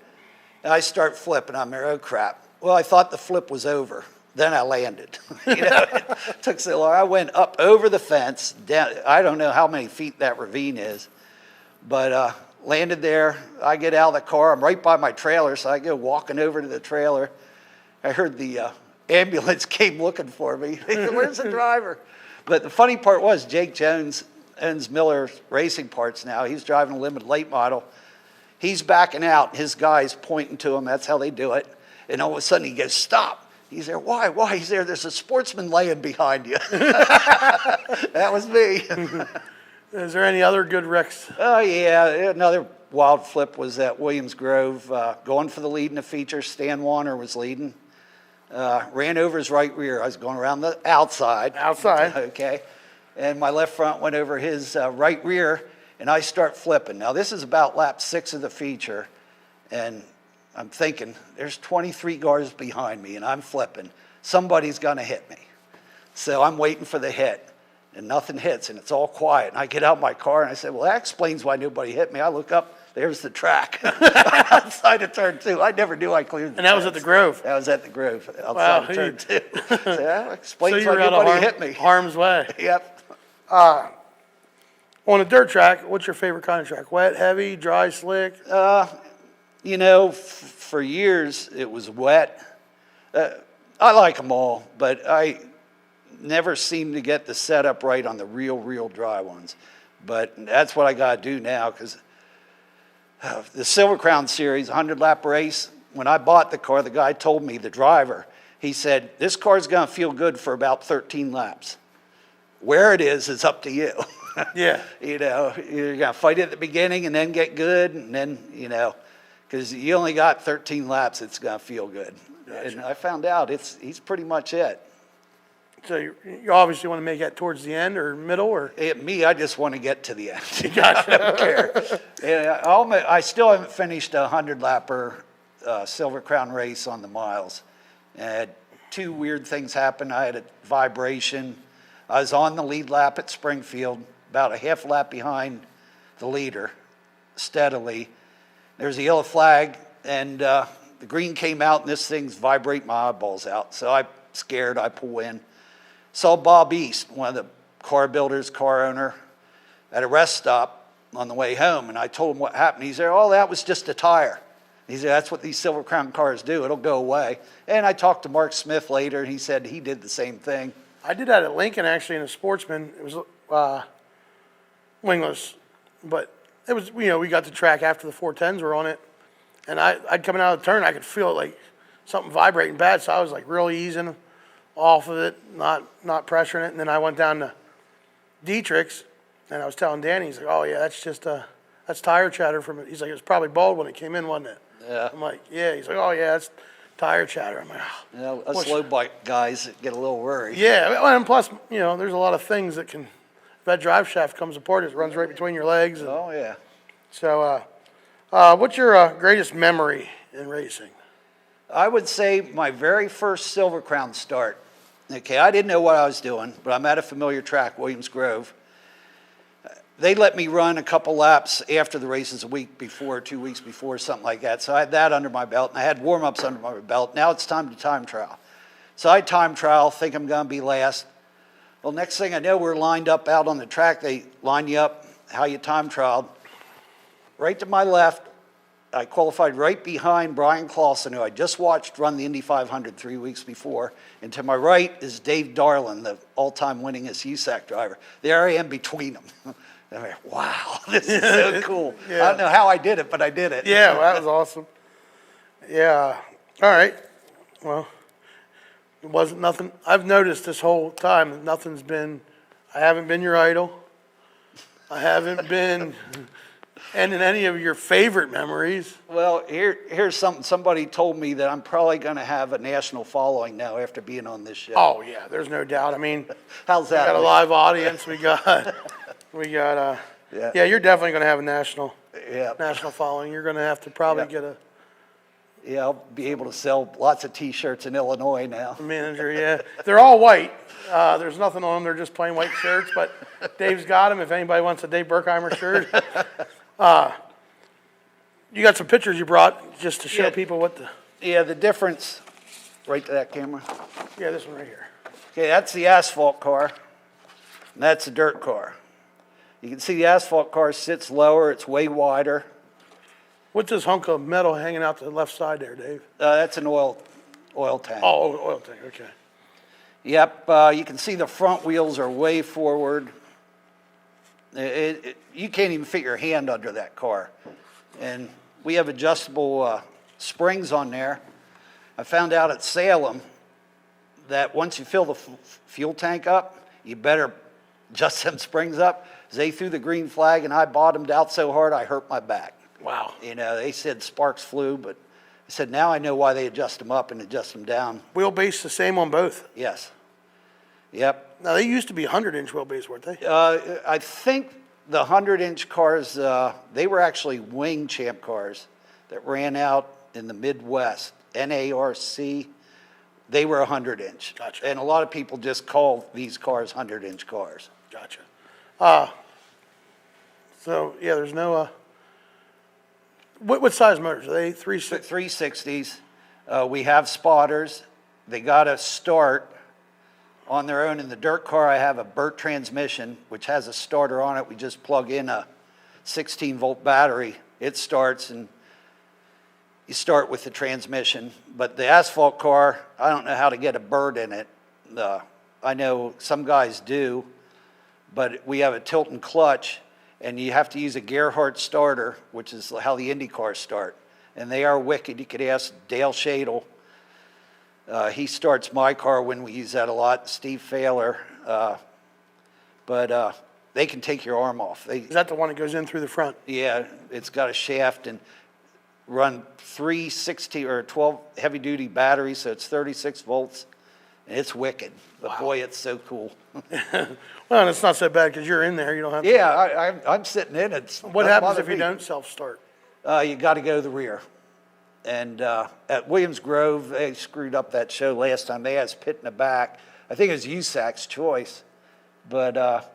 and I start flipping. I'm there, oh crap. Well, I thought the flip was over. Then I landed. It took so long. I went up over the fence, down. I don't know how many feet that ravine is, but landed there. I get out of the car. I'm right by my trailer, so I go walking over to the trailer. I heard the ambulance came looking for me. Where's the driver? But the funny part was Jake Jones owns Miller Racing Parts now. He's driving a limited late model. He's backing out. His guy's pointing to him. That's how they do it. And all of a sudden he goes, stop. He's there. Why? Why? He's there. There's a sportsman laying behind you. That was me. Is there any other good wrecks? Oh, yeah. Another wild flip was at Williams Grove. Going for the lead in the feature. Stan Warner was leading. Ran over his right rear. I was going around the outside. Outside. Okay. And my left front went over his right rear, and I start flipping. Now, this is about lap 6 of the feature, and I'm thinking, there's 23 cars behind me, and I'm flipping. somebody's going to hit me. So I'm waiting for the hit, and nothing hits, and it's all quiet. And I get out of my car, and I say, well, that explains why nobody hit me. I look up, there's the track outside of turn 2. I never knew I cleared the And that was at the Grove. That was at the Grove, outside Wow, of turn 2. So that So explains you why were out nobody of hit me. harm's way. Yep. On a dirt track, what's your favorite kind of track? Wet, heavy, dry, slick? You know, for years it was wet. I like them all, but I never seem to get the setup right on the real dry ones. But that's what I got to do now, because the Silver Crown Series 100-lap race, when I bought the car, the guy told me, the driver, he said, this car's going to feel good for about 13 laps. Where it is up to you. Yeah. You know, you're going to fight at the beginning and then get good, and then, you know, because you only got 13 laps, it's going to feel good. Gotcha. And I found out he's pretty much it. So you obviously want to make that towards the end or middle, or? Me, I just want to get to the end. Gotcha. I don't care. Yeah, I still haven't finished a 100-lapper Silver Crown race on the miles. And 2 weird things happened. I had a vibration. I was on the lead lap at Springfield, about a half lap behind the leader, steadily. There's a yellow flag, and the green came out, and this thing's vibrating my eyeballs out. So I'm scared. I pull in. Saw Bob East, one of the car builders, car owner, at a rest stop on the way home, and I told him what happened. He said, oh, that was just a tire. He said, that's what these Silver Crown cars do. It'll go away. And I talked to Mark Smith later, and he said he did the same thing. I did that at Lincoln, actually, in a Sportsman. It was wingless, but it was, you know, we got the track after the 410s were on it, and I'd coming out of the turn, I could feel it like something vibrating bad, so I was like really easing off of it, not pressuring it, and then I went down to Dietrich's, and I was telling Danny, he's like, oh yeah, that's tire chatter from it. He's like, it was probably bald when it came in, wasn't it? Yeah. I'm like, yeah. He's like, oh yeah, that's tire chatter. I'm like, oh. You know, us low bike guys get a little worried. Yeah, and plus, you know, there's a lot of things that can, if that drive shaft comes apart, it runs right between your legs. And Oh, yeah. so, what's your greatest memory in racing? I would say my very first Silver Crown start. Okay, I didn't know what I was doing, but I'm at a familiar track, Williams Grove. They let me run a couple laps after the races a week before, 2 weeks before, something like that. So I had that under my belt, and I had warm-ups under my belt. Now it's time to time trial. So I time trial, think I'm going to be last. Well, next thing I know, we're lined up out on the track. They line you up how you time trialed. Right to my left, I qualified right behind Brian Clausen, who I just watched run the Indy 500 3 weeks before. And to my right is Dave Darlin, the all-time winningest USAC driver. There I am between them. I'm like, wow, this is so cool. Yeah. I don't know how I did it, but I did it. Yeah, well, that was awesome. Yeah. All right. Well, it wasn't nothing. I've noticed this whole time that nothing's been, I haven't been your idol. I haven't been in any of your favorite memories. Well, here's something. Somebody told me that I'm probably going to have a national following now after being on this show. Oh, yeah, there's no doubt. I mean, How's we that? got a live audience. We got, Yeah. yeah, you're definitely going to have a national Yeah. following. You're going to have to probably get a Yeah, I'll be able to sell lots of T-shirts in Illinois now. manager, yeah. They're all white. There's nothing on them. They're just plain white shirts, but Dave's got them if anybody wants a Dave Berkheimer shirt. You got some pictures you brought just to show Yeah. people what the, Yeah, the difference, right to that camera. yeah, this one right here. Okay, that's the asphalt car, and that's the dirt car. You can see the asphalt car sits lower, it's way wider. What's this hunk of metal hanging out to the left side there, Dave? That's an oil tank. Oh, oil tank, okay. Yep, you can see the front wheels are way forward. You can't even fit your hand under that car. And we have adjustable springs on there. I found out at Salem that once you fill the fuel tank up, you better adjust them springs up. They threw the green flag and I bottomed out so hard I hurt my back. Wow. You know, they said sparks flew, but I said now I know why they adjust them up and adjust them down. Wheelbase the same on both. Yes. Yep. Now, they used to be 100-inch wheelbase, weren't they? I think the 100-inch cars, they were actually wing champ cars that ran out in the Midwest. NARC They were 100-inch. Gotcha. And a lot of people just call these cars 100-inch cars. Gotcha. So, yeah, there's no, what size motors? Are they 360? 360s. We have spotters. They got to start on their own. In the dirt car, I have a Burt transmission, which has a starter on it. We just plug in a 16-volt battery. It starts, and you start with the transmission. But the asphalt car, I don't know how to get a Burt in it. I know some guys do, but we have a tilt and clutch, and you have to use a Gerhardt starter, which is how the Indy cars start. And they are wicked. You could ask Dale Shadle. He starts my car when we use that a lot, Steve Failer. But they can take your arm off. Is that the one that goes in through the front? Yeah, it's got a shaft and run 360 or 12 heavy-duty batteries, so it's 36 volts. And it's wicked. But boy, it's so cool. Well, and it's not so bad because you're in there. You don't have to. Yeah, I'm sitting in it. What happens if you don't self-start? You got to go to the rear. And at Williams Grove, they screwed up that show last time. They had us pit in the back. I think it was USAC's choice. But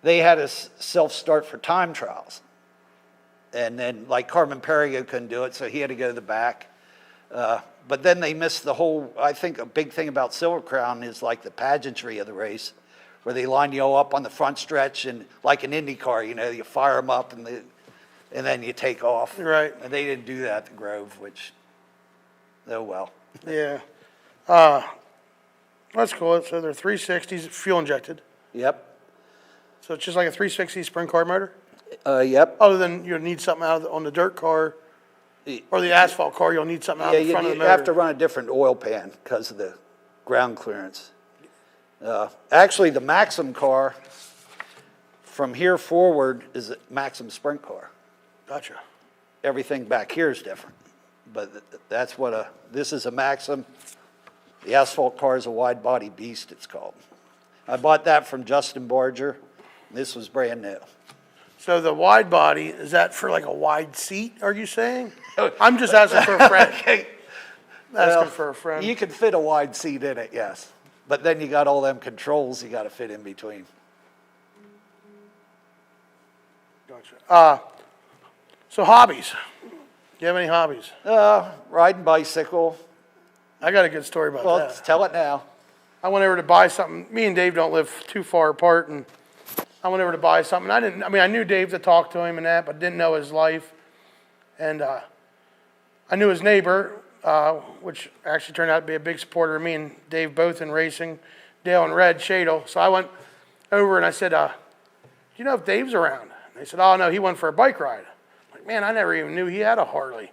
they had us self-start for time trials. And then, like, Carmen Perrigo couldn't do it, so he had to go to the back. But then they missed the whole, I think a big thing about Silver Crown is like the pageantry of the race, where they line you all up on the front stretch and like an Indy car, you know, you fire them up and then you take off. Right. And they didn't do that at the Grove, which, oh well. Yeah. That's cool. So they're 360s, fuel injected. Yep. So it's just like a 360 sprint car motor? Yep. Other than you'll need something on the dirt car or the asphalt car, you'll need something out Yeah, the front of the you motor. have to run a different oil pan because of the ground clearance. Actually, the Maxim car, from here forward, is a Maxim sprint car. Gotcha. Everything back here is different. But that's what this is a Maxim. The asphalt car is a wide body beast, it's called. I bought that from Justin Barger. This was brand new. So the wide body, is that for like a wide seat, are you saying? I'm just asking for a friend. Asking for a friend. You can fit a wide seat in it, yes. But then you got all them controls you got to fit in between. Gotcha. So hobbies. Do you have any hobbies? Riding bicycle. I got a good story about Well, that. tell it now. I went over to buy something. Me and Dave don't live too far apart, and I went over to buy something. I knew Dave to talk to him and that, but didn't know his life. And I knew his neighbor, which actually turned out to be a big supporter of me and Dave both in racing, Dale and Red Shadle. So I went over and I said, do you know if Dave's around? And they said, oh, no, he went for a bike ride. I'm like, man, I never even knew he had a Harley.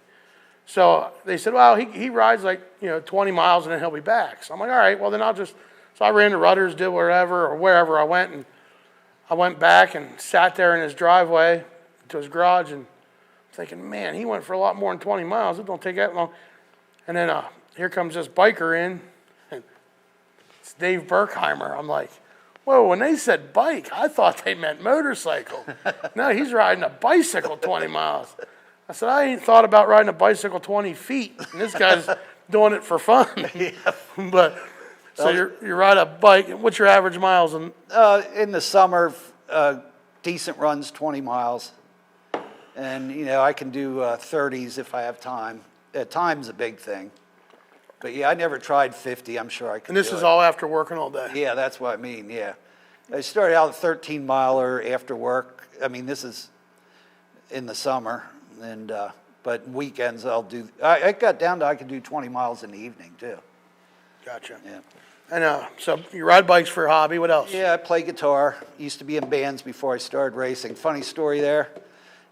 So they said, well, he rides like, 20 miles and then he'll be back. So I'm like, all right, well, then so I ran to Rudders, did whatever, or wherever I went, and I went back and sat there in his driveway to his garage and thinking, man, he went for a lot more than 20 miles. It don't take that long. And then here comes this biker in, and it's Dave Berkheimer. I'm like, whoa, when they said bike, I thought they meant motorcycle. No, he's riding a bicycle 20 miles. I said, I ain't thought about riding a bicycle 20 feet. And this guy's doing it for fun. But so you ride a bike. What's your average miles? In the summer, decent runs, 20 miles. And, I can do 30s if I have time. Time's a big thing. But, yeah, I never tried 50. I'm sure I could And this do is it. all after working all day? Yeah, that's what I mean, yeah. I started out a 13-miler after work. I mean, this is in the summer. And but weekends I'll do, I got down to I could do 20 miles in the evening, too. Gotcha. Yeah. And so you ride bikes for a hobby. What else? Yeah, I play guitar. Used to be in bands before I started racing. Funny story there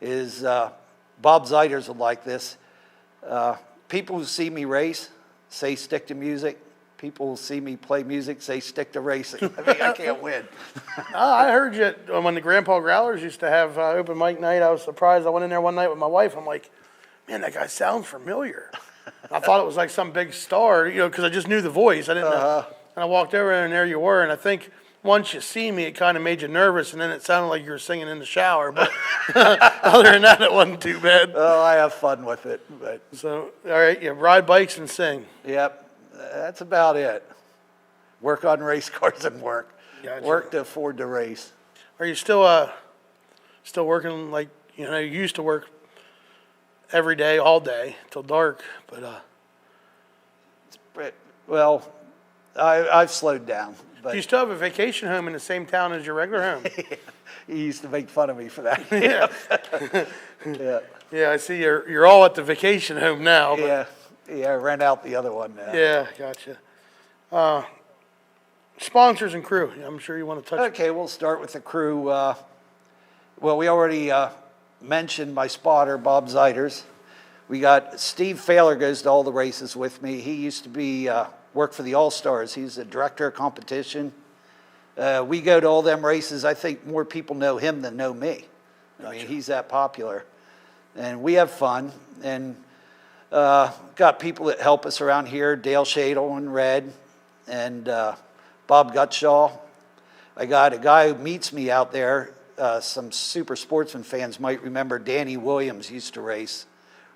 is Bob Zeiters would like this. People who see me race say stick to music. People who see me play music say stick to racing. I mean, I can't win. I heard you when the Grandpa Growlers used to have open mic night. I was surprised. I went in there one night with my wife. I'm like, man, that guy sounds familiar. I thought it was like some big star, because I just knew the voice. I didn't know. And I walked over there, and there you were. And I think once you see me, it kind of made you nervous, and then it sounded like you were singing in the shower. But other than that, it wasn't too bad. Oh, I have fun with it. But So, all right, you ride bikes and sing. Yep. That's about it. Work on race cars and work. Gotcha. Work to afford to race. Are you still working like, you used to work every day, all day, till dark, but, Well, I've slowed down. But do you still have a vacation home in the same town as your regular home? he used to make fun of me for that. Yeah. Yeah. Yeah, I see you're all at the vacation home now. But Yeah, rent out the other one now. yeah, gotcha. Sponsors and crew. I'm sure you want to touch. Okay, we'll start with the crew. Well, we already mentioned my spotter, Bob Zeiters. We got Steve Failer goes to all the races with me. He used to be work for the All-Stars. He's the director of competition. We go to all them races. I think more people know him than know me. I mean, he's that popular. And we have fun. And got people that help us around here, Dale Shadle and Red, and Bob Gutshaw. I got a guy who meets me out there. Some Super Sportsman fans might remember Danny Williams used to race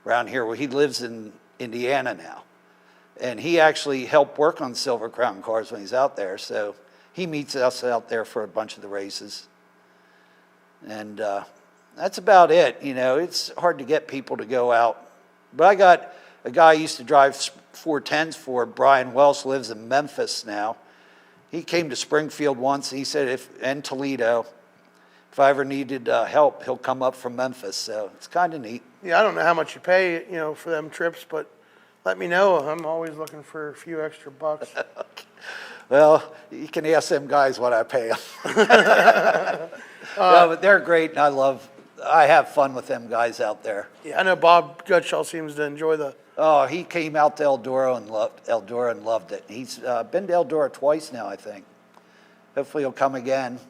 around here. Well, he lives in Indiana now. And he actually helped work on Silver Crown cars when he's out there. So he meets us out there for a bunch of the races. And that's about it. It's hard to get people to go out. But I got a guy I used to drive 410s for, Brian Welsh, lives in Memphis now. He came to Springfield once. And he said, and Toledo, if I ever needed help, he'll come up from Memphis. So it's kind of neat. Yeah, I don't know how much you pay, for them trips, but let me know. I'm always looking for a few extra bucks. Well, you can ask them guys what I pay them. No, but they're great, and I have fun with them guys out there. Yeah, I know Bob Gutshaw seems to enjoy the. Oh, he came out to Eldora and loved it. He's been to Eldora twice now, I think. Hopefully he'll come again.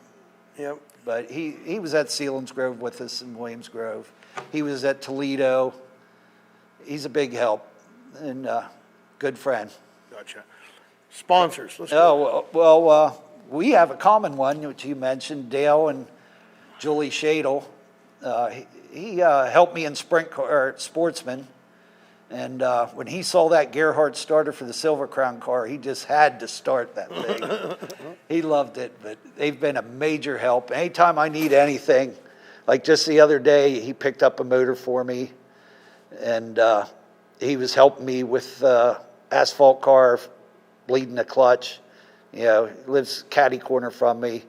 Yep. But he was at Sealands Grove with us in Williams Grove. He was at Toledo. He's a big help and good friend. Gotcha. Sponsors. Let's go. Well, we have a common one, which you mentioned, Dale and Julie Shadle. He helped me in Sportsman. And when he saw that Gerhardt starter for the Silver Crown car, he just had to start that thing. He loved it, but they've been a major help. Anytime I need anything, like just the other day, he picked up a motor for me, and he was helping me with asphalt car, bleeding the clutch. He lives catty corner from me.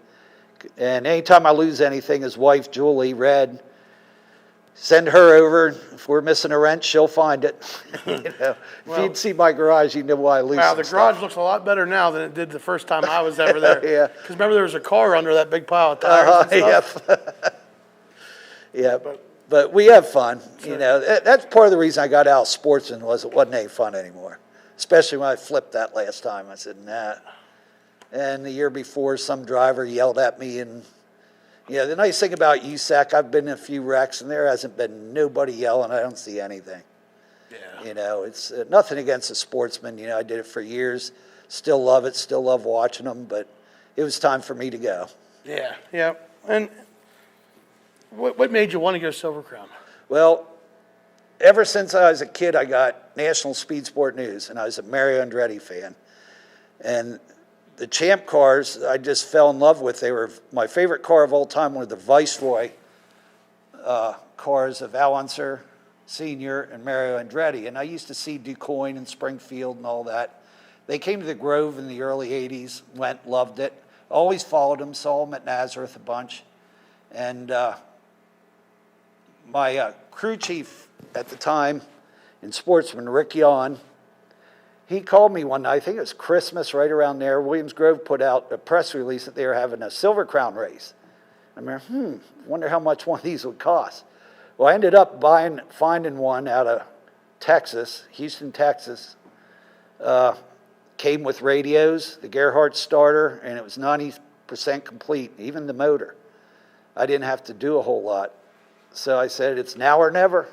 And anytime I lose anything, his wife, Julie, Red, send her over. If we're missing a wrench, she'll find it. If you'd see my garage, you'd know why I lose Wow, the garage stuff. looks a lot better now than it did the first time I was ever there. Yeah. Because remember, there was a car under that big pile of tires and stuff. Yeah, but we have fun. That's part of the reason I got out of Sportsman was it wasn't any fun anymore. Especially when I flipped that last time. I said, nah. And the year before, some driver yelled at me. And the nice thing about USAC, I've been in a few wrecks, and there hasn't been nobody yelling. I don't see anything. Yeah. It's nothing against the Sportsman. I did it for years. Still love it. Still love watching them. But it was time for me to go. Yeah, yeah. And what made you want to go Silver Crown? Well, ever since I was a kid, I got National Speed Sport News, and I was a Mario Andretti fan. And the Champ cars, I just fell in love with. They were my favorite car of all time. Were the Viceroy cars of Al Unser Sr. and Mario Andretti. And I used to see DuQuoin and Springfield and all that. They came to the Grove in the early 80s, went, loved it. Always followed them, saw them at Nazareth a bunch. And my crew chief at the time in Sportsman, Rick Yawn, he called me one night, I think it was Christmas, right around there. Williams Grove put out a press release that they were having a Silver Crown race. I mean, wonder how much one of these would cost. Well, I ended up finding one out of Texas, Houston, Texas. Came with radios, the Gerhardt starter, and it was 90% complete, even the motor. I didn't have to do a whole lot. So I said, it's now or never.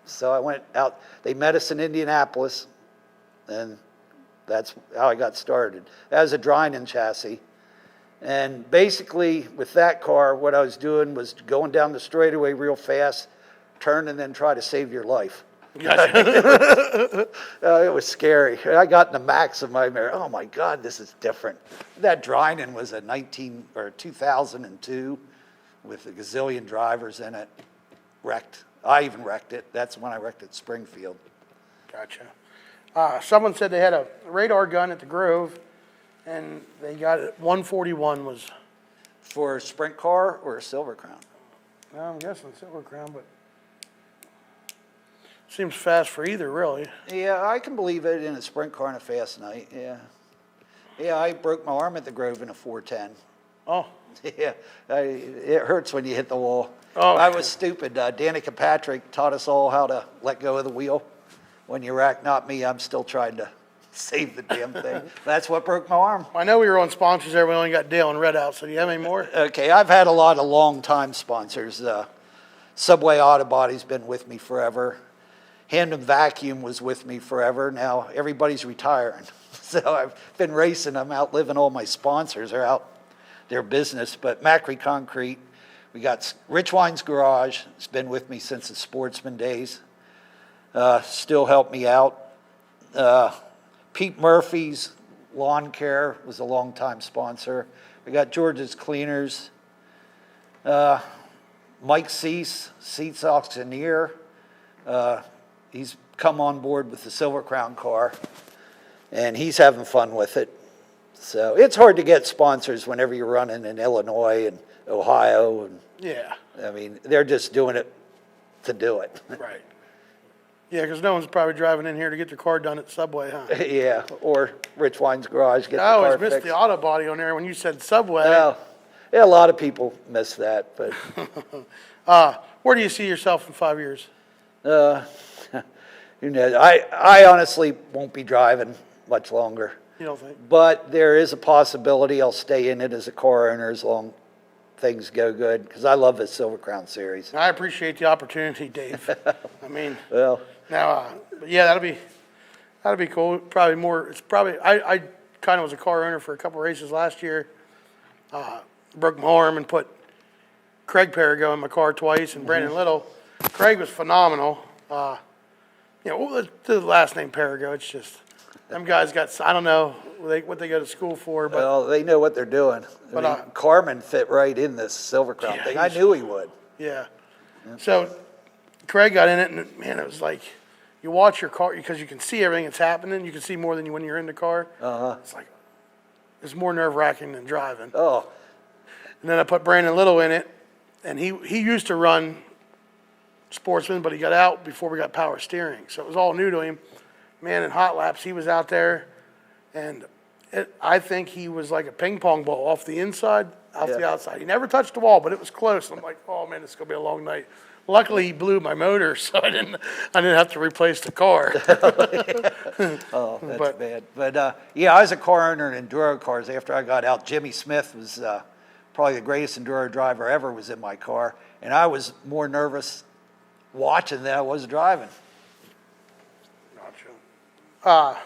So I went out. They met us in Indianapolis, and that's how I got started. That was a drying chassis. And basically, with that car, what I was doing was going down the straightaway real fast, turn, and then try to save your life. Gotcha. It was scary. I got in the max of my mirror. Oh my God, this is different. That Dryden was a 2002 with a gazillion drivers in it. Wrecked. I even wrecked it. That's when I wrecked at Springfield. Gotcha. Someone said they had a radar gun at the Grove, and they got it. 141 was. For a sprint car or a Silver Crown? Well, I'm guessing Silver Crown, but seems fast for either, really. Yeah, I can believe it in a sprint car on a fast night. Yeah. Yeah, I broke my arm at the Grove in a 410. Oh. Yeah, it hurts when you hit the wall. Oh. I was stupid. Danica Patrick taught us all how to let go of the wheel. When you rack, not me, I'm still trying to save the damn thing. That's what broke my arm. I know we were on sponsors there. We only got Dale and Red out, so do you have any more? Okay, I've had a lot of long-time sponsors. Subway Auto Body's been with me forever. Hamden Vacuum was with me forever. Now everybody's retiring. So I've been racing. I'm outliving all my sponsors. They're out their business. But Macri Concrete, we got Rich Wine's Garage. It's been with me since the Sportsman days. Still helped me out. Pete Murphy's Lawn Care was a longtime sponsor. We got George's Cleaners. Mike Seats Auctioneer. He's come on board with the Silver Crown car, and he's having fun with it. So it's hard to get sponsors whenever you're running in Illinois and Ohio. And Yeah. I mean, they're just doing it to do it. Right. Yeah, because no one's probably driving in here to get their car done at Subway, huh? Yeah, or Rich Wine's Garage, get the I always car missed fixed. the auto body on there when you said Subway. Well, yeah, a lot of people miss that, but Where do you see yourself in 5 years? who knows? I honestly won't be driving much longer. You don't think? But there is a possibility I'll stay in it as a car owner as long things go good, because I love the Silver Crown series. I appreciate the opportunity, Dave. I mean, Well, now, but yeah, that'll be cool. Probably more. It's probably I kind of was a car owner for a couple races last year. Broke my arm and put Craig Perigo in my car twice, and Brandon Little. Craig was phenomenal. The last name Perigo. It's just them guys got. I don't know what they go to school for, but well, they know what they're doing. But, Carmen fit right in this Silver Crown Yeah, thing. I he's- knew he would. yeah. So Craig got in it, and man, it was like you watch your car because you can see everything that's happening. You can see more than when you're in the car. It's like it's more nerve wracking than driving. Oh, And then I put Brandon Little in it, and he used to run Sportsman, but he got out before we got power steering, so it was all new to him. Man, in hot laps, he was out there, and I think he was like a ping pong ball off the inside, off the Yeah. outside. He never touched the wall, but it was close. I'm like, oh man, it's gonna be a long night. Luckily, he blew my motor, so I didn't have to replace the car. oh, that's But- bad. But yeah, I was a car owner in enduro cars. After I got out, Jimmy Smith was probably the greatest enduro driver ever. Was in my car, and I was more nervous watching than I was driving. Gotcha.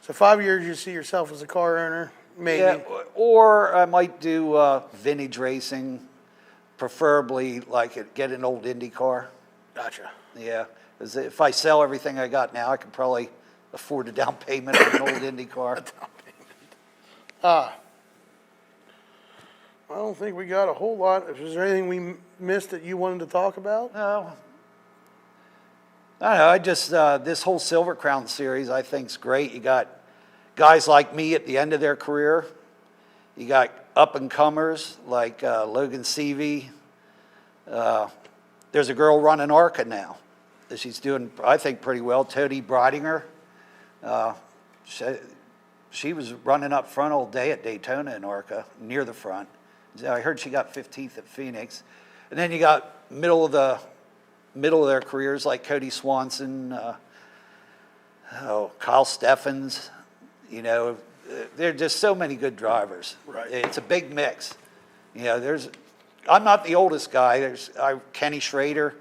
So 5 years, you see yourself as a car owner, maybe. Yeah, or I might do vintage racing, preferably get an old Indy car. Gotcha. Yeah, 'cause if I sell everything I got now, I could probably afford a down payment on an old Indy car. I don't think we got a whole lot. Is there anything we missed that you wanted to talk about? No. I don't know. I just, this whole Silver Crown series I think is great. You got guys like me at the end of their career. You got up-and-comers like Logan Seavey. There's a girl running ARCA now. She's doing, I think, pretty well. Tony Bridinger. She was running up front all day at Daytona in ARCA, near the front. I heard she got 15th at Phoenix. And then you got middle of their careers like Cody Swanson, Kyle Steffens. You know, there are just so many good drivers. Right. It's a big mix. You know, I'm not the oldest guy. Kenny Schrader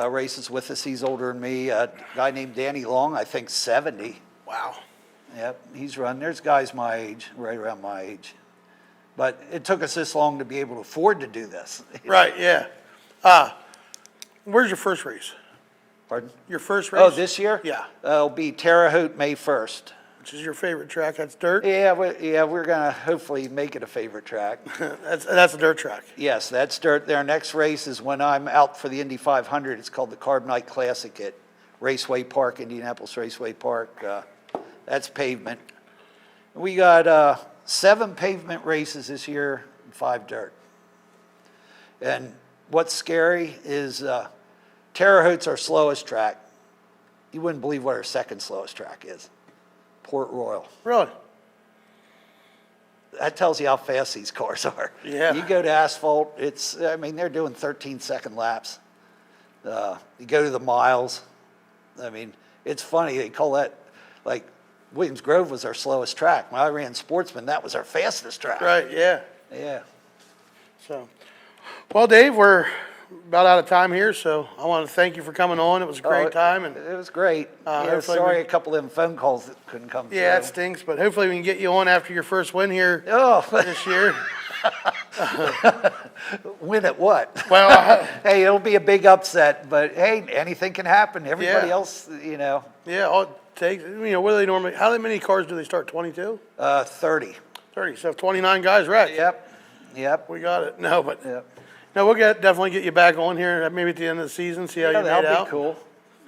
races with us. He's older than me. A guy named Danny Long, I think 70. Wow. Yep, he's run. There's guys my age, right around my age. But it took us this long to be able to afford to do this. Right, yeah. Where's your first race? Pardon? Your first race? Oh, this year? Yeah. It'll be Terre Haute, May 1st. Which is your favorite track? That's dirt? Yeah, we're going to hopefully make it a favorite track. That's a dirt track. Yes, that's dirt. Their next race is when I'm out for the Indy 500. It's called the Carbonite Classic at Raceway Park, Indianapolis Raceway Park. That's pavement. We got 7 pavement races this year and 5 dirt. And what's scary is Terre Haute's our slowest track. You wouldn't believe what our second slowest track is. Port Royal. Really? That tells you how fast these cars are. Yeah. You go to asphalt, they're doing 13-second laps. You go to the miles. It's funny. They call that, like, Williams Grove was our slowest track. When I ran Sportsman, that was our fastest track. Right, yeah. Yeah. So, well, Dave, we're about out of time here, so I want to thank you for coming on. It was a great time. And it was great. hopefully Sorry a couple of them phone calls that couldn't come through. yeah, it stinks, but hopefully we can get you on after your first win here this year. Win at what? Well, hey, it'll be a big upset, but hey, anything can happen. Everybody Yeah. else, yeah, all it takes, what do they normally, how many cars do they start, 22? 30. 30, so 29 guys wrecked. Yep. We got it. No, but Yep. no, we'll definitely get you back on here, maybe at the end of the season, see how you made out. That'd be cool.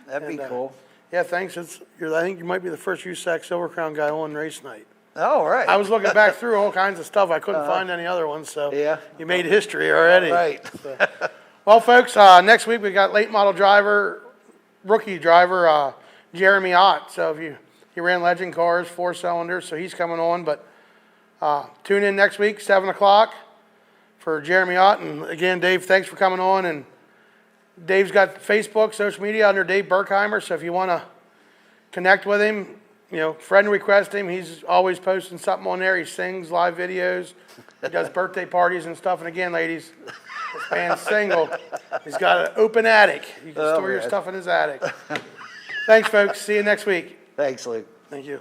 That'd be And, cool. Yeah, thanks. I think you might be the first USAC Silver Crown guy on race night. Oh, all right. I was looking back through all kinds of stuff. I couldn't find any other ones, so Yeah. you made history already. Right. So. Well, folks, next week we got late model rookie driver, Jeremy Ott. So he ran legend cars, 4 cylinders, so he's coming on. But tune in next week, 7 o'clock for Jeremy Ott. And again, Dave, thanks for coming on. And Dave's got Facebook, social media under Dave Berkheimer. So if you want to connect with him, friend request him. He's always posting something on there. He sings live videos. He does birthday parties and stuff. And again, ladies, this man's single. He's got an open attic. You can store your stuff in his attic. Thanks, folks. See you next week. Thanks, Luke. Thank you.